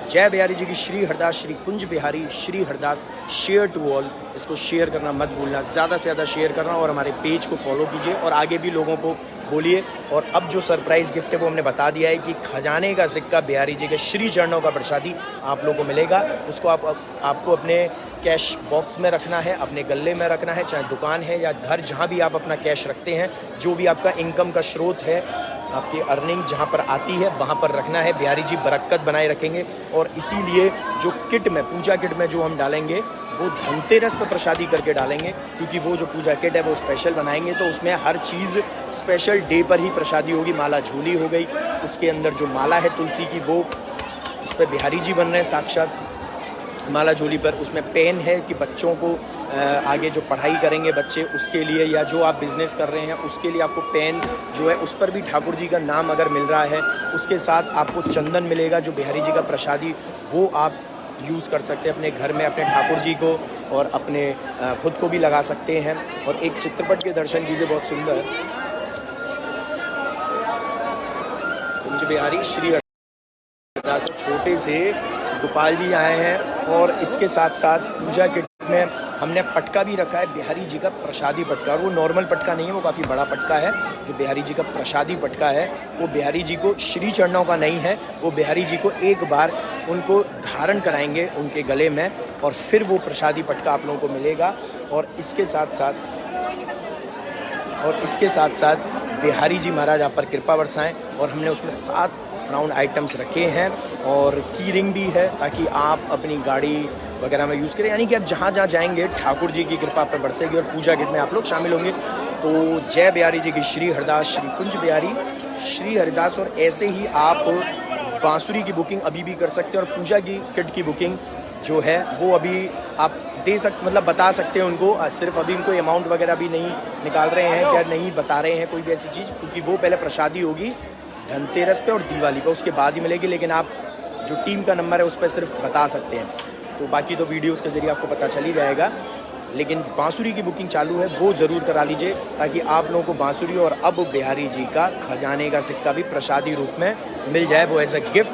[SPEAKER 1] जय बिहारी जी की Shri Haridas, Shri Kunj Bihari Shri Haridas. Share to all, इसको शेयर करना मत भूलना, ज़्यादा से ज़्यादा शेयर करना, और हमारे पेज को फॉलो कीजिए और आगे भी लोगों को बोलिए। और अब जो सरप्राइज़ गिफ्ट है वो हमने बता दिया है कि खजाने का सिक्का बिहारी जी के श्री चरणों का प्रसादी आप लोगों को मिलेगा। उसको आपको अपने कैश बॉक्स में रखना है, अपने गले में रखना है, चाहे दुकान है या घर, जहाँ भी आप अपना कैश रखते हैं, जो भी आपका इनकम का स्रोत है, आपकी अर्निंग जहाँ पर आती है वहाँ पर रखना है। बिहारी जी बरकत बनाए रखेंगे। और इसीलिए जो किट में, पूजा किट में जो हम डालेंगे वो धनतेरस पर प्रसादी करके डालेंगे, क्योंकि वो जो पूजा किट है वो स्पेशल बनाएंगे। तो उसमें हर चीज़ स्पेशल डे पर ही प्रसादी होगी। माला झोली हो गई, उसके अंदर जो माला है तुलसी की वो उस पर बिहारी जी बन रहे हैं साक्षात माला झोली पर। उसमें पेन है कि बच्चों को आगे जो पढ़ाई करेंगे बच्चे उसके लिए, या जो आप बिज़नेस कर रहे हैं उसके लिए आपको पेन जो है उस पर भी ठाकुर जी का नाम अगर मिल रहा है। उसके साथ आपको चंदन मिलेगा जो बिहारी जी का प्रसादी, वो आप यूज़ कर सकते हैं अपने घर में, अपने ठाकुर जी को और अपने खुद को भी लगा सकते हैं। और एक चित्रपट के दर्शन कीजिए बहुत सुंदर, कुंज बिहारी श्री हरदास। तो छोटे से गोपाल जी आए हैं, और इसके साथ साथ पूजा किट में हमने पटका भी रखा है, बिहारी जी का प्रसादी पटका। वो नॉर्मल पटका नहीं है, वो काफ़ी बड़ा पटका है। जो बिहारी जी का प्रसादी पटका है वो बिहारी जी को श्री चरणों का नहीं है, वो बिहारी जी को एक बार उनको धारण कराएंगे उनके गले में, और फिर वो प्रसादी पटका आप लोगों को मिलेगा। और इसके साथ साथ बिहारी जी महाराज आप पर कृपा बरसाएं। और हमने उसमें 7 राउंड आइटम्स रखे हैं, और की रिंग भी है ताकि आप अपनी गाड़ी वगैरह में यूज़ करें। यानी कि आप जहाँ जहाँ जाएंगे ठाकुर जी की कृपा आप पर बरसेगी, और पूजा किट में आप लोग शामिल होंगे। तो जय बिहारी जी की श्री हरदास, श्री कुंज बिहारी श्री हरदास। और ऐसे ही आप बांसुरी की बुकिंग अभी भी कर सकते हैं, और पूजा की किट की बुकिंग जो है वो अभी आप दे सकते, मतलब बता सकते हैं उनको। सिर्फ अभी उनको अमाउंट वगैरह भी नहीं निकाल रहे हैं या नहीं बता रहे हैं कोई भी ऐसी चीज़, क्योंकि वो पहले प्रसादी होगी धनतेरस पे और दिवाली पे, उसके बाद ही मिलेगी। लेकिन आप जो टीम का नंबर है उस पर सिर्फ बता सकते हैं, तो बाकी तो वीडियोस के ज़रिए आपको पता चल ही जाएगा। लेकिन बांसुरी की बुकिंग चालू है, वो ज़रूर करा लीजिए ताकि आप लोगों को बांसुरी और अब बिहारी जी का खजाने का सिक्का भी प्रसादी रूप में मिल जाए, वो एज अ गिफ्ट।